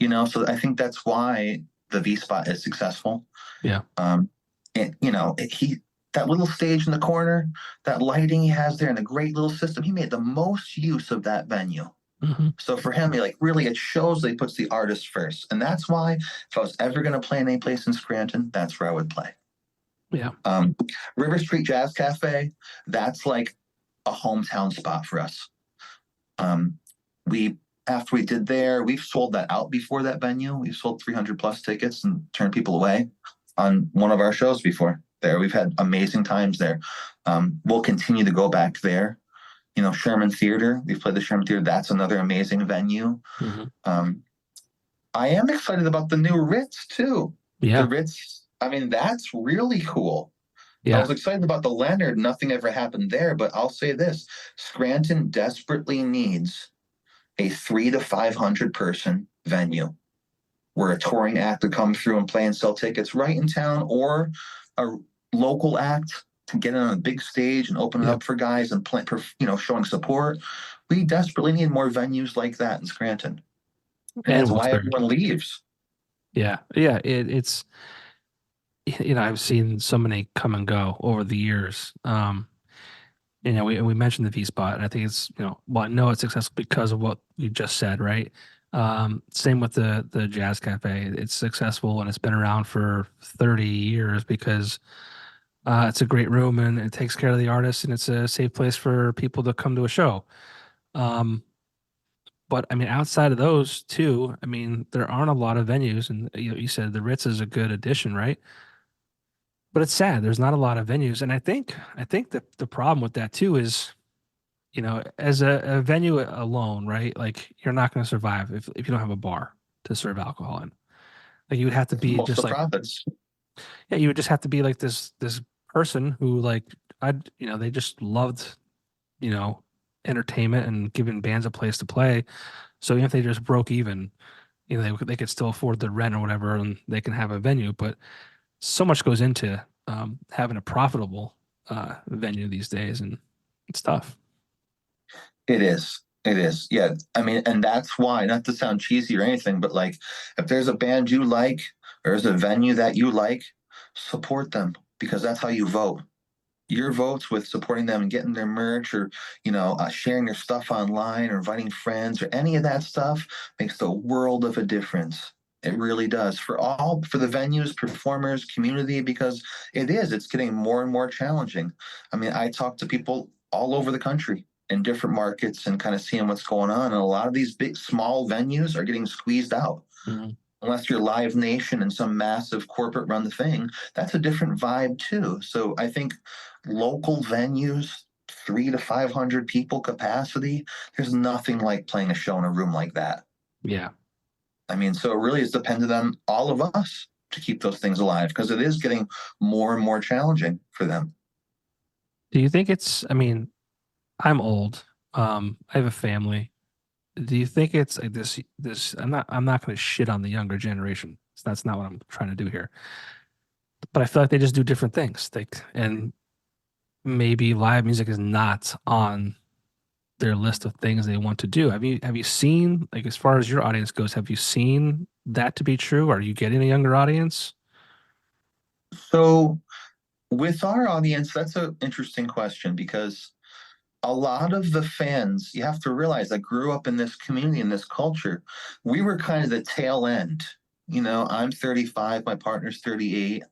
so I think that's why the V-Spot is successful. Yeah. And that little stage in the corner, that lighting he has there and the great little system, he made the most use of that venue. Mm-hmm. So for him, it shows that he puts the artist first. And that's why if I was ever going to play in any place in Scranton, that's where I would play. Yeah. River Street Jazz Cafe, that's like a hometown spot for us. After we did there, we've sold that out before that venue. We've sold 300 plus tickets and turned people away on one of our shows before there. We've had amazing times there. We'll continue to go back there. Sherman Theater, we've played the Sherman Theater. That's another amazing venue. Mm-hmm. I am excited about the new Ritz too. Yeah. The Ritz, that's really cool. Yeah. I was excited about the Leonard. Nothing ever happened there, but I'll say this. Scranton desperately needs a 300 to 500 person venue where a touring act would come through and play and sell tickets right in town, or a local act to get on a big stage and open it up for guys and play, showing support. We desperately need more venues like that in Scranton. And that's why everyone leaves. Yeah. Yeah. It's, I've seen so many come and go over the years. We mentioned the V-Spot, and I think it's, I know it's successful because of what you just said, right? Same with the Jazz Cafe. It's successful and it's been around for 30 years because it's a great room and it takes care of the artists and it's a safe place for people to come to a show. But outside of those two, there aren't a lot of venues, and you said the Ritz is a good addition, right? But it's sad. There's not a lot of venues. And I think the problem with that too is, as a venue alone, right? Like you're not going to survive if you don't have a bar to serve alcohol in. Like you would have to be just like, you would just have to be like this person who they just loved, entertainment and giving bands a place to play. So even if they just broke even, they could still afford the rent or whatever, and they can have a venue. But so much goes into having a profitable venue these days, and it's tough. It is. Yeah. And that's why, not to sound cheesy or anything, but like if there's a band you like, or there's a venue that you like, support them, because that's how you vote. Your votes with supporting them and getting their merch, or sharing their stuff online, or inviting friends, or any of that stuff makes the world of a difference. It really does for the venues, performers, community, because it's getting more and more challenging. I talk to people all over the country, in different markets and kind of seeing what's going on. And a lot of these big, small venues are getting squeezed out. Mm-hmm. Unless you're Live Nation and some massive corporate run thing, that's a different vibe too. So I think local venues, 300 to 500 people capacity, there's nothing like playing a show in a room like that. Yeah. I mean, so it really is dependent on all of us to keep those things alive, because it is getting more and more challenging for them. Do you think it's, I mean, I'm old. I have a family. Do you think it's like this, I'm not going to shit on the younger generation. That's not what I'm trying to do here. But I feel like they just do different things. And maybe live music is not on their list of things they want to do. Have you seen, like, as far as your audience goes, have you seen that to be true? Are you getting a younger audience? So with our audience, that's an interesting question, because a lot of the fans, you have to realize, that grew up in this community, in this culture, we were kind of the tail end. I'm 35, my partner's 38.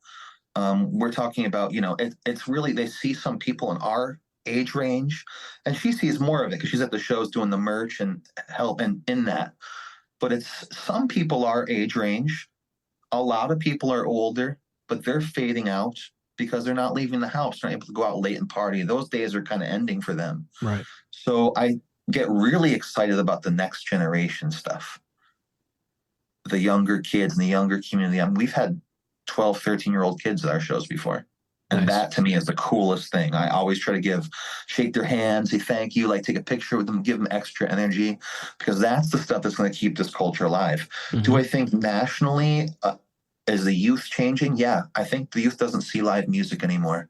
We're talking about, it's really, they see some people in our age range, and she sees more of it because she's at the shows doing the merch and helping in that. But it's some people our age range. A lot of people are older, but they're fading out because they're not leaving the house. They're not able to go out late and party. Those days are kind of ending for them. Right. So I get really excited about the next generation stuff. The younger kids and the younger community. I mean, we've had 12, 13-year-old kids at our shows before. And That to me is the coolest thing. I always try to shake their hands, say thank you, like take a picture with them, give them extra energy, because that's the stuff that's going to keep this culture alive. Mm-hmm. Do I think nationally, is the youth changing? Yeah, I think the youth doesn't see live music anymore.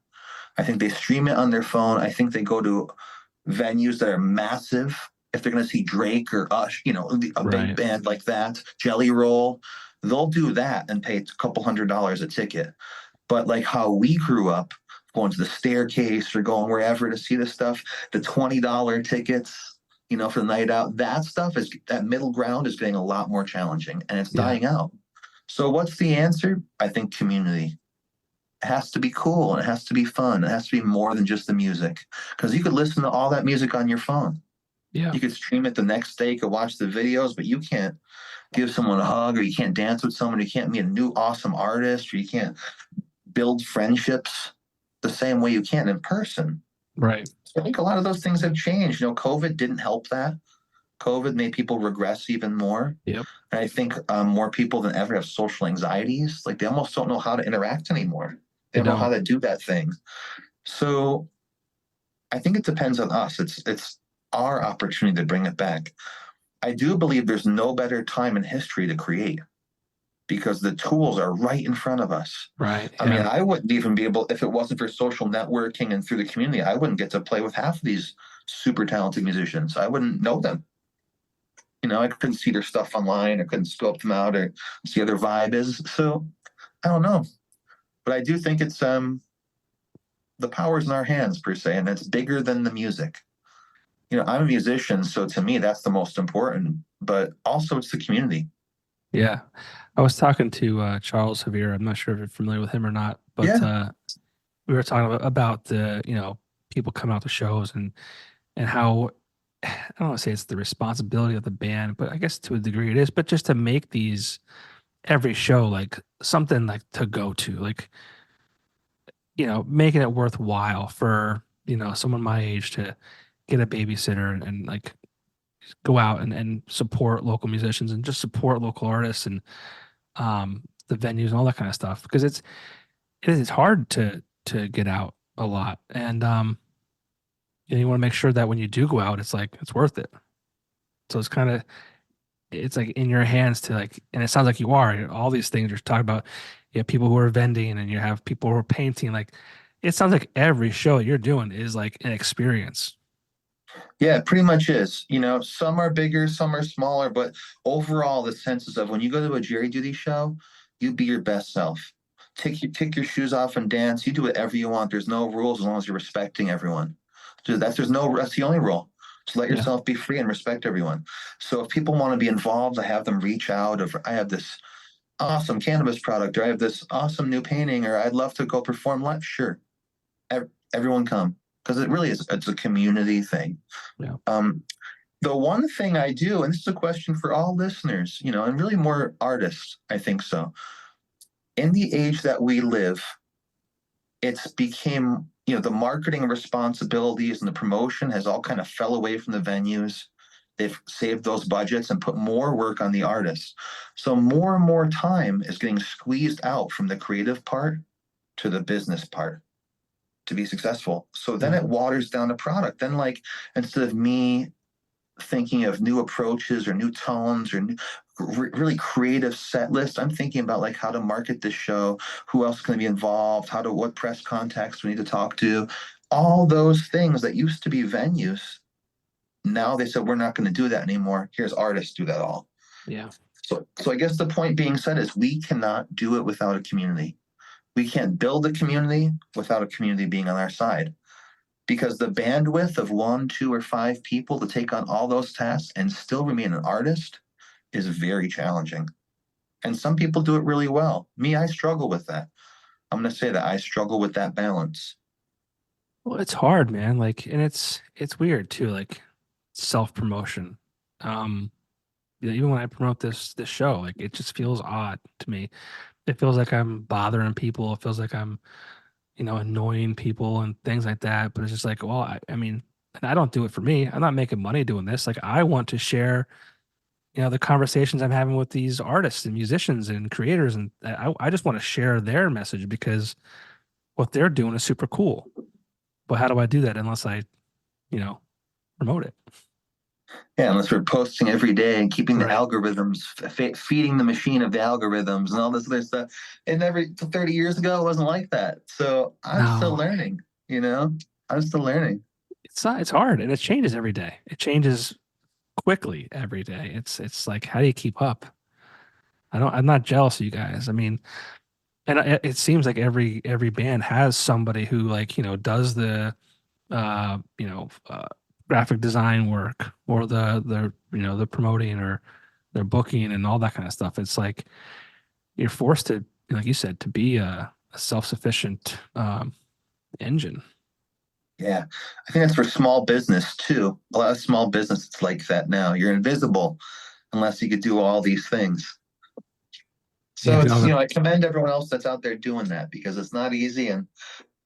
I think they stream it on their phone. I think they go to venues that are massive. If they're going to see Drake or Ush, a big band like that, Jelly Roll, they'll do that and pay a couple $100 a ticket. But like how we grew up, going to the Staircase or going wherever to see this stuff, the $20 tickets, for the night out, that middle ground is getting a lot more challenging, and it's dying out. So what's the answer? I think community. It has to be cool, and it has to be fun. It has to be more than just the music, because you could listen to all that music on your phone. Yeah. You could stream it the next day, you could watch the videos, but you can't give someone a hug, or you can't dance with someone, you can't meet a new awesome artist, or you can't build friendships the same way you can in person. Right. So I think a lot of those things have changed. COVID didn't help that. COVID made people regress even more. Yep. And I think more people than ever have social anxieties. Like, they almost don't know how to interact anymore. They don't know how to do that thing. So I think it depends on us. It's our opportunity to bring it back. I do believe there's no better time in history to create, because the tools are right in front of us. Right. I mean, I wouldn't even be able, if it wasn't for social networking and through the community, I wouldn't get to play with half of these super talented musicians. I wouldn't know them. I couldn't see their stuff online, or couldn't scope them out, or see how their vibe is. So I don't know. But I do think it's the power's in our hands, per se, and it's bigger than the music. I'm a musician, so to me, that's the most important. But also, it's the community. Yeah. I was talking to Charles Javier. I'm not sure if you're familiar with him or not, but we were talking about the, people coming out to shows and how, I don't want to say it's the responsibility of the band, but I guess to a degree it is, but just to make these every show like something like to go to, like, making it worthwhile for, someone my age to get a babysitter and like go out and support local musicians and just support local artists and the venues and all that kind of stuff, because it's hard to get out a lot, and you want to make sure that when you do go out, it's like it's worth it. So it's like in your hands to, like, and it sounds like you are, all these things you're talking about. You have people who are vending, and you have people who are painting. Like, it sounds like every show you're doing is like an experience. Yeah, it pretty much is. Some are bigger, some are smaller, but overall, the sense is of when you go to a Jerry Duty show, you be your best self. Take your shoes off and dance. You do whatever you want. There's no rules as long as you're respecting everyone. That's the only rule. So let yourself be free and respect everyone. So if people want to be involved, I have them reach out. I have this awesome cannabis product, or I have this awesome new painting, or I'd love to go perform live. Sure. Everyone come. because it really is, it's a community thing. Yeah. The one thing I do, and this is a question for all listeners, and really more artists, I think so. In the age that we live, it's became, the marketing responsibilities and the promotion has all kind of fell away from the venues. They've saved those budgets and put more work on the artists. So more and more time is getting squeezed out from the creative part to the business part to be successful. So then it waters down the product. Then, like, instead of me thinking of new approaches or new tones or really creative set lists, I'm thinking about like how to market this show, who else can be involved, what press contacts we need to talk to, all those things that used to be venues. Now they said, we're not going to do that anymore. Here's artists do that all. Yeah. So I guess the point being said is we cannot do it without a community. We can't build a community without a community being on our side, because the bandwidth of 1, 2, or 5 people to take on all those tasks and still remain an artist is very challenging. And some people do it really well. Me, I struggle with that. I'm going to say that I struggle with that balance. Well, it's hard, man. Like, and it's weird too, like self-promotion. Even when I promote this show, like it just feels odd to me. It feels like I'm bothering people. It feels like I'm, annoying people and things like that. But it's just like, well, I mean, and I don't do it for me. I'm not making money doing this. Like, I want to share, the conversations I'm having with these artists and musicians and creators. And I just want to share their message because what they're doing is super cool. But how do I do that unless I, promote it? Yeah, unless we're posting every day and keeping the Right. algorithms, feeding the machine of the algorithms and all this other stuff. And 30 years ago, it wasn't like that. So I'm still learning, I'm still learning. It's hard, and it changes every day. It changes quickly every day. It's like, how do you keep up? I'm not jealous of you guys. I mean, and it seems like every band has somebody who, like, does the uh, you know, uh, graphic design work, or the promoting, or their booking and all that kind of stuff. It's like you're forced to, like you said, to be a self-sufficient engine. Yeah, I think that's for small business too. A lot of small business, it's like that now. You're invisible unless you could do all these things. Yeah, So it's, I commend everyone else that's out there doing that, because it's not easy. And,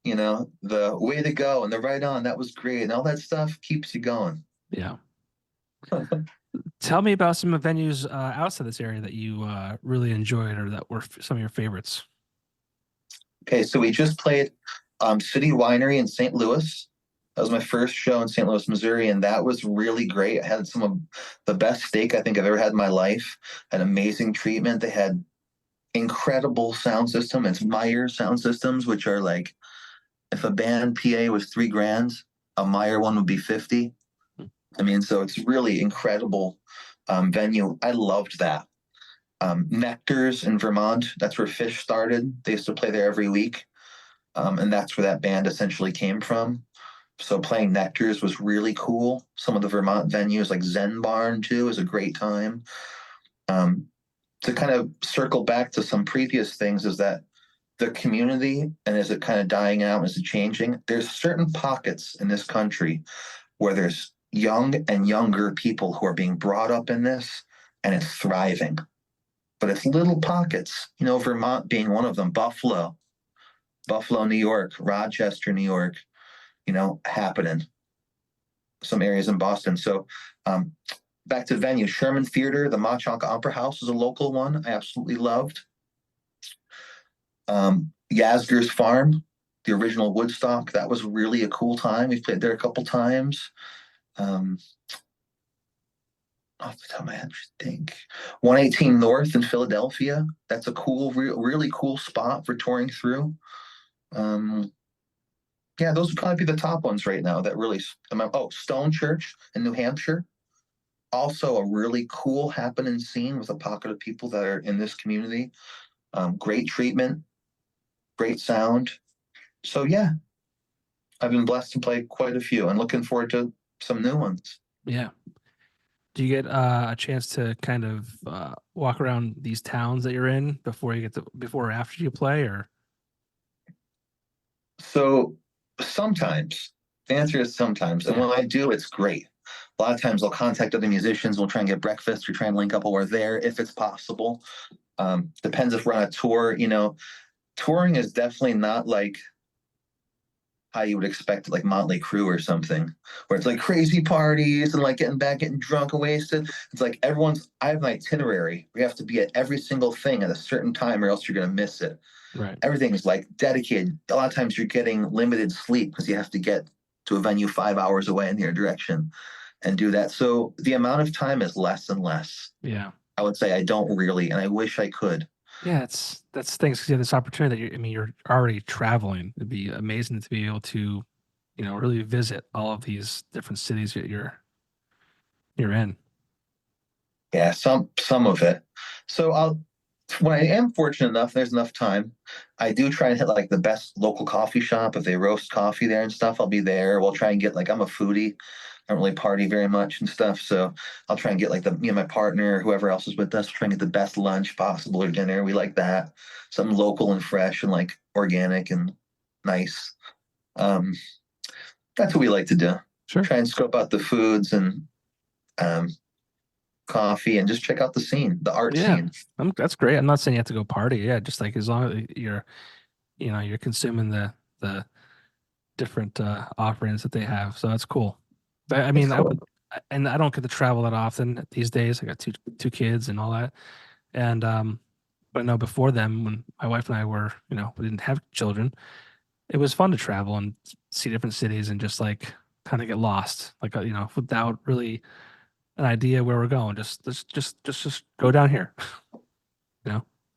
the way to go and the right on, that was great. And all that stuff keeps you going. yeah. Tell me about some venues outside this area that you really enjoyed, or that were some of your favorites. Okay, so we just played City Winery in St. Louis. That was my first show in St. Louis, Missouri, and that was really great. I had some of the best steak I think I've ever had in my life. An amazing treatment. They had incredible sound system. It's Meyer sound systems, which are like, if a band PA was $3,000, a Meyer one would be 50. I mean, so it's really incredible venue. I loved that. Nectar's in Vermont. That's where Fish started. They used to play there every week. And that's where that band essentially came from. So playing Nectar's was really cool. Some of the Vermont venues, like Zen Barn too, is a great time. To kind of circle back to some previous things, is that the community, and is it kind of dying out? Is it changing? There's certain pockets in this country where there's young and younger people who are being brought up in this, and it's thriving. But it's little pockets, Vermont being one of them, Buffalo, New York, Rochester, New York, happening. Some areas in Boston. So back to venue, Sherman Theater, the Mauchonk Opera House is a local one I absolutely loved. Yasgur's Farm, the original Woodstock, that was really a cool time. We've played there a couple times. Off the top of my head, I think 118 North in Philadelphia. That's a cool, really cool spot for touring through. Yeah, those would probably be the top ones right now that really. Stone Church in New Hampshire. Also a really cool happening scene with a pocket of people that are in this community. Great treatment, great sound. So yeah, I've been blessed to play quite a few and looking forward to some new ones. Yeah. Do you get a chance to kind of walk around these towns that you're in before or after you play, or? So sometimes The answer is sometimes. And when I do, it's great. A lot of times I'll contact other musicians. We'll try and get breakfast or try and link up while we're there if it's possible. Depends if we're on a tour. Touring is definitely not like how you would expect, like Motley Crue or something, where it's like crazy parties and like getting drunk and wasted. It's like I have an itinerary. We have to be at every single thing at a certain time or else you're going to miss it. Right. Everything's like dedicated. A lot of times you're getting limited sleep because you have to get to a venue 5 hours away in your direction and do that. So the amount of time is less and less. Yeah. I would say I don't really, and I wish I could. Yeah, that's things because you have this opportunity that you're already traveling. It'd be amazing to be able to, really visit all of these different cities that you're in. Yeah, some of it. So when I am fortunate enough, there's enough time, I do try and hit like the best local coffee shop. If they roast coffee there and stuff, I'll be there. We'll try and get I'm a foodie. I don't really party very much and stuff. So I'll try and get me and my partner, whoever else is with us, try and get the best lunch possible or dinner. We like that. Something local and fresh and like organic and nice. That's what we like to do. Sure. Try and scope out the foods and coffee and just check out the scene, the art scene. That's great. I'm not saying you have to go party. Yeah, just like as long as you're consuming the different offerings that they have. So that's cool. But I mean, Cool. I don't get to travel that often these days. I got two kids and all that. And but no, before them, when my wife and I were, we didn't have children, it was fun to travel and see different cities and just like kind of get lost, without really an idea where we're going. Just go down here.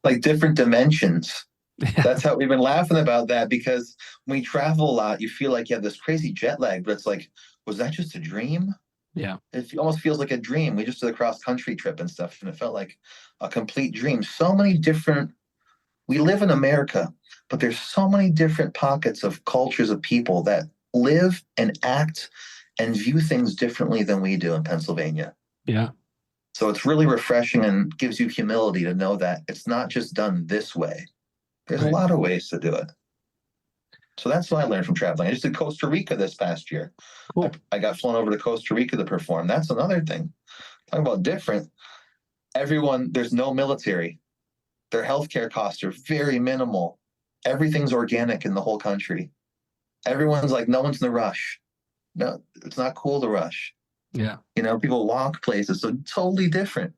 Like different dimensions. Yeah. That's how we've been laughing about that, because when you travel a lot, you feel like you have this crazy jet lag, but it's like, was that just a dream? Yeah. It almost feels like a dream. We just did a cross country trip and stuff, and it felt like a complete dream. We live in America, but there's so many different pockets of cultures of people that live and act and view things differently than we do in Pennsylvania. Yeah. So it's really refreshing and gives you humility to know that it's not just done this way. There's Right. a lot of ways to do it. So that's what I learned from traveling. I just did Costa Rica this past year. Cool. I got flown over to Costa Rica to perform. That's another thing. Talking about different. There's no military. Their healthcare costs are very minimal. Everything's organic in the whole country. Everyone's like, no one's in a rush. No, it's not cool to rush. Yeah. People walk places, so totally different.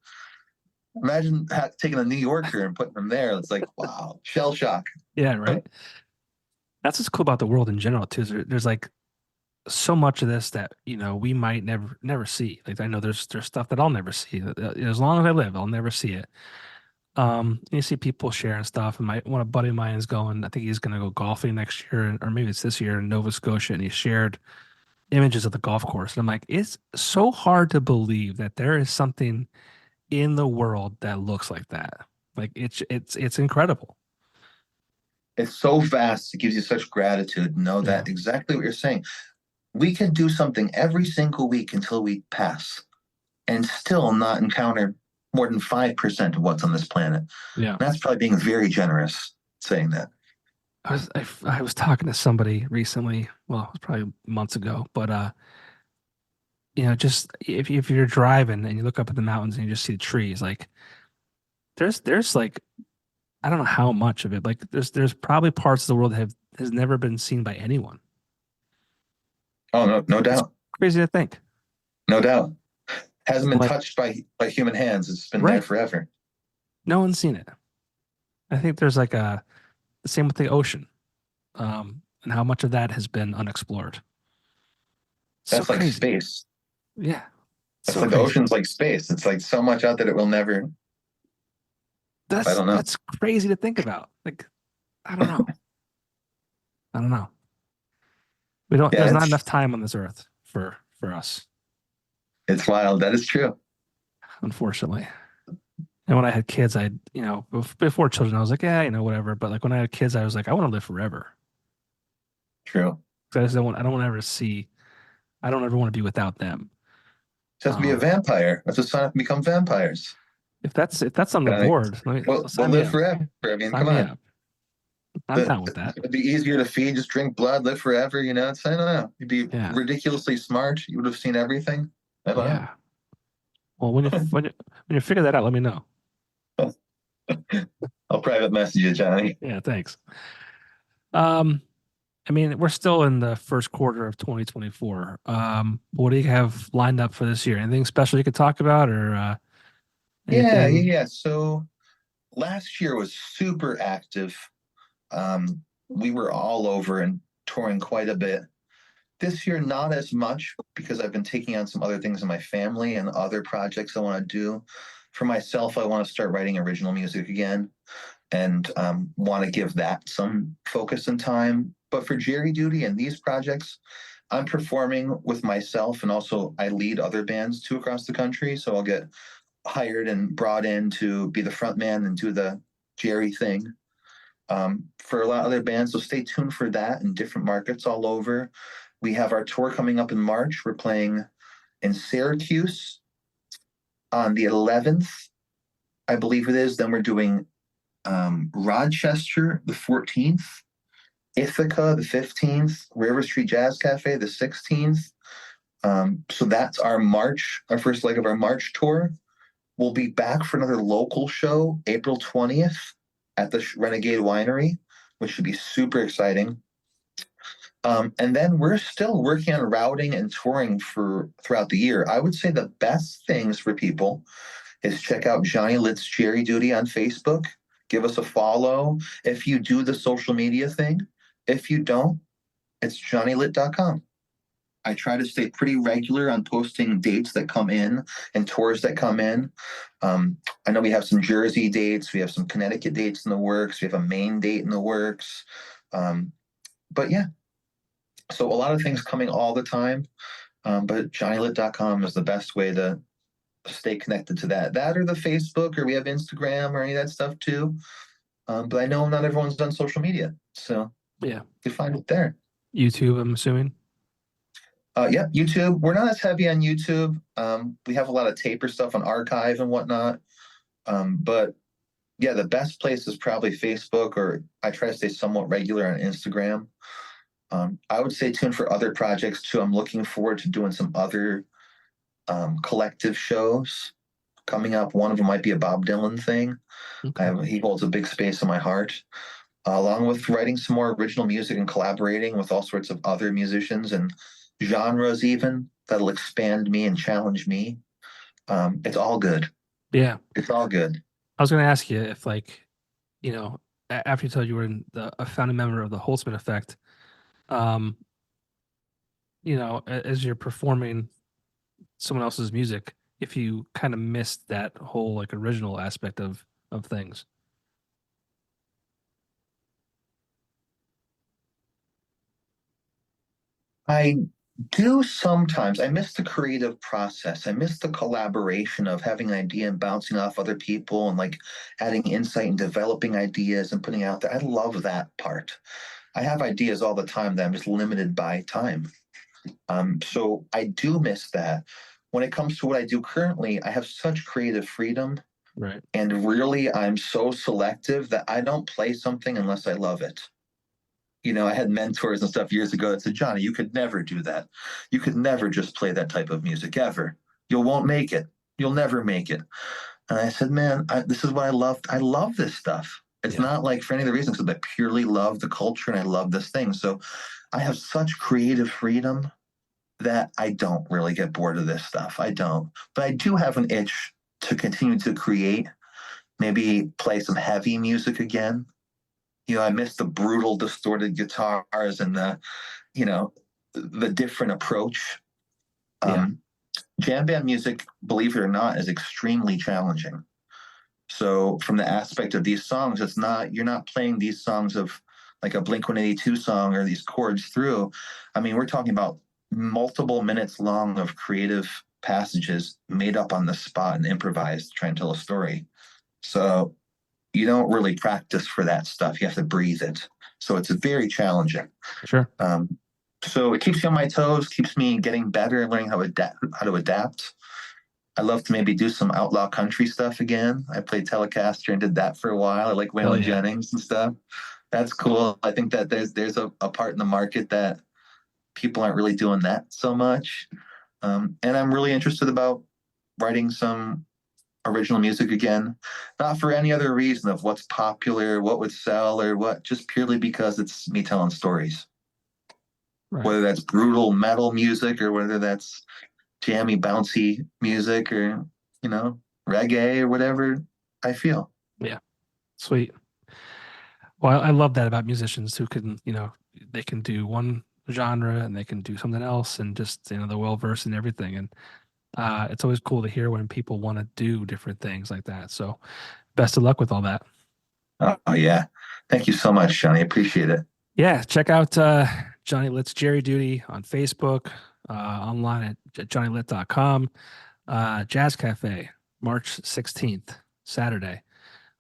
Imagine taking a New Yorker and putting them there. It's like, wow, shell shock. Yeah, right. That's what's cool about the world in general too. There's like so much of this that we might never see. Like I know there's stuff that I'll never see. As long as I live, I'll never see it. You see people sharing stuff, and a buddy of mine is going. I think he's going to go golfing next year, or maybe it's this year in Nova Scotia, and he shared images of the golf course. And I'm like, it's so hard to believe that there is something in the world that looks like that. Like it's incredible. It's so vast. It gives you such gratitude. Know that exactly what you're saying. We can do something every single week until we pass and still not encounter more than 5% of what's on this planet. Yeah. That's probably being very generous saying that. I was talking to somebody recently. Well, it was probably months ago, but just if you're driving and you look up at the mountains and you just see the trees, like there's like I don't know how much of it. Like there's probably parts of the world that has never been seen by anyone. Oh no doubt. It's crazy to think. No doubt. Hasn't been touched by human hands. It's been there forever. No one's seen it. I think there's like the same with the ocean, and how much of that has been unexplored. That's so like crazy. Space. Yeah. That's so like crazy. The ocean's like space. It's like so much out that it will never. I don't know. That's crazy to think about. Like, I don't know. I don't know. There's not enough time on this earth for us. It's wild. That is true. Unfortunately. And when I had kids, before children, I was like, yeah, whatever. But like when I had kids, I was like, I want to live forever. True. I don't want to ever see. I don't ever want to be without them. Just be a vampire. Let's just sign up and become vampires. If that's on the board, we'll live forever. I mean, come on. I'm down with that. It'd be easier to feed, just drink blood, live forever. I don't know. You'd be Yeah. ridiculously smart. You would have seen everything. I don't Yeah. Well, when you figure that out, let me know. know. I'll private message you, Johnny. Yeah, thanks. We're still in the first quarter of 2024. What do you have lined up for this year? Anything special you could talk about, or anything? Yeah. So last year was super active. We were all over and touring quite a bit. This year, not as much because I've been taking on some other things in my family and other projects I want to do. For myself, I want to start writing original music again and want to give that some focus and time. But for Jerry Duty and these projects, I'm performing with myself, and also I lead other bands too across the country. So I'll get hired and brought in to be the front man and do the Jerry thing for a lot of other bands. So stay tuned for that in different markets all over. We have our tour coming up in March. We're playing in Syracuse on the 11th, I believe it is. Then we're doing Rochester the 14th, Ithaca the 15th, River Street Jazz Cafe the 16th. So that's our first leg of our March tour. We'll be back for another local show April 20th at the Renegade Winery, which should be super exciting. And then we're still working on routing and touring throughout the year. I would say the best things for people is check out Johnny Litt's Jerry Duty on Facebook. Give us a follow if you do the social media thing. If you don't, it's johnnylit.com. I try to stay pretty regular on posting dates that come in and tours that come in. I know we have some Jersey dates. We have some Connecticut dates in the works. We have a Maine date in the works. But yeah, so a lot of things coming all the time. But johnnylit.com is the best way to stay connected to that. That or the Facebook, or we have Instagram or any of that stuff too. But I know not everyone's done social media. So Yeah. you find it there. YouTube, I'm assuming. Yeah, YouTube. We're not as heavy on YouTube. We have a lot of taper stuff on archive and whatnot. But yeah, the best place is probably Facebook, or I try to stay somewhat regular on Instagram. I would stay tuned for other projects too. I'm looking forward to doing some other collective shows coming up. One of them might be a Bob Dylan thing. Okay. He holds a big space in my heart. Along with writing some more original music and collaborating with all sorts of other musicians and genres even that'll expand me and challenge me. It's all good. Yeah. It's all good. I was going to ask you if, after you told you were a founding member of the Holtzman Effect, as you're performing someone else's music, if you kind of missed that whole original aspect of things. I do sometimes. I miss the creative process. I miss the collaboration of having an idea and bouncing off other people and adding insight and developing ideas and putting out there. I love that part. I have ideas all the time that I'm just limited by time. So I do miss that. When it comes to what I do currently, I have such creative freedom. Right. And really, I'm so selective that I don't play something unless I love it. I had mentors and stuff years ago that said, Johnny, you could never do that. You could never just play that type of music ever. You won't make it. You'll never make it. And I said, man, this is what I love. I love this stuff. It's not for any of the reasons, because I purely love the culture and I love this thing. So I have such creative freedom that I don't really get bored of this stuff. I don't. But I do have an itch to continue to create, maybe play some heavy music again. I miss the brutal, distorted guitars and the different approach. Jam band music, believe it or not, is extremely challenging. So from the aspect of these songs, you're not playing these songs of like a Blink-182 song or these chords through. I mean, we're talking about multiple minutes long of creative passages made up on the spot and improvised to try and tell a story. So you don't really practice for that stuff. You have to breathe it. So it's very challenging. Sure. So it keeps me on my toes, keeps me getting better and learning how to adapt. I love to maybe do some outlaw country stuff again. I played Telecaster and did that for a while. I like Waylon Jennings and stuff. That's cool. I think that there's a part in the market that people aren't really doing that so much. And I'm really interested about writing some original music again, not for any other reason of what's popular, what would sell, or what, just purely because it's me telling stories. Right. Whether that's brutal metal music or whether that's jammy, bouncy music or, reggae or whatever I feel. Yeah. Sweet. Well, I love that about musicians who can, they can do one genre and they can do something else and just, they're well versed in everything. And it's always cool to hear when people want to do different things like that. So best of luck with all that. Oh yeah. Thank you so much, Johnny. Appreciate it. Yeah. Check out Johnny Litt's Jerry Duty on Facebook, online at johnnylit.com. Jazz Cafe, March 16th, Saturday.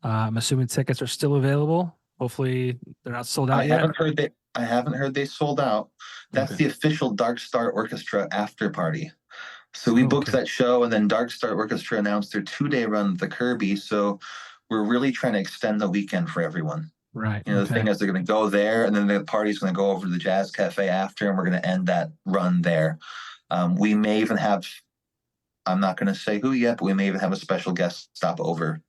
I'm assuming tickets are still available. Hopefully they're not sold out yet. I haven't heard they sold out. That's the official Dark Star Orchestra after party. So we booked that show, and then Dark Star Orchestra announced their 2-day run at the Kirby. So we're really trying to extend the weekend for everyone. Right. The thing is, they're going to go there, and then the party's going to go over to the Jazz Cafe after, and we're going to end that run there. We may even have, I'm not going to say who yet, but we may even have a special guest stop over,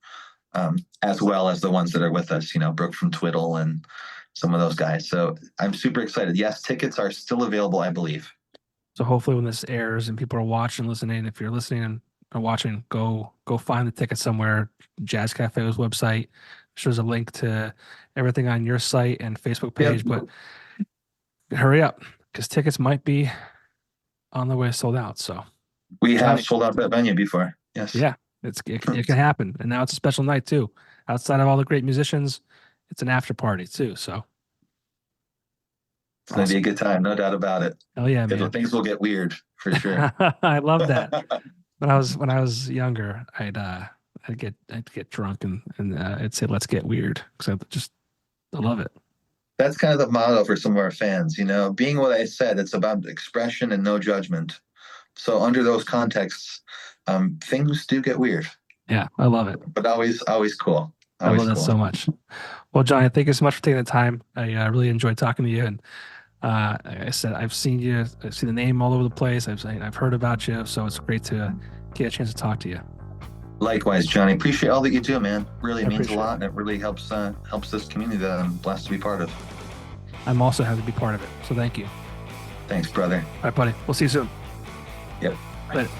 as well as the ones that are with us, Brooke from Twiddle and some of those guys. So I'm super excited. Yes, tickets are still available, I believe. So hopefully when this airs and people are watching, listening, if you're listening or watching, go find the ticket somewhere. Jazz Cafe's website. There's a link to everything on your site and Facebook page, but hurry up because tickets might be on the way sold out. So we have sold out that venue before. Yes. Yeah, it can happen. And now it's a special night too. Outside of all the great musicians, it's an after party too. So it's going to be a good time, no doubt about it. Oh yeah, man. Things will get weird for sure. I love that. When I was younger, I'd get drunk and I'd say, "Let's get weird," because I love it. That's kind of the motto for some of our fans. Being what I said, it's about expression and no judgment. So under those contexts, things do get weird. Yeah, I love it. But always cool. I love that so much. Well, Johnny, thank you so much for taking the time. I really enjoyed talking to you. And like I said, I've seen the name all over the place. I've heard about you. So it's great to get a chance to talk to you. Likewise, Johnny. Appreciate all that you do, man. Really means a lot. And it really helps this community that I'm blessed to be part of. I'm also happy to be part of it. So thank you. Thanks, brother. All right, buddy. We'll see you soon. Yep. Later.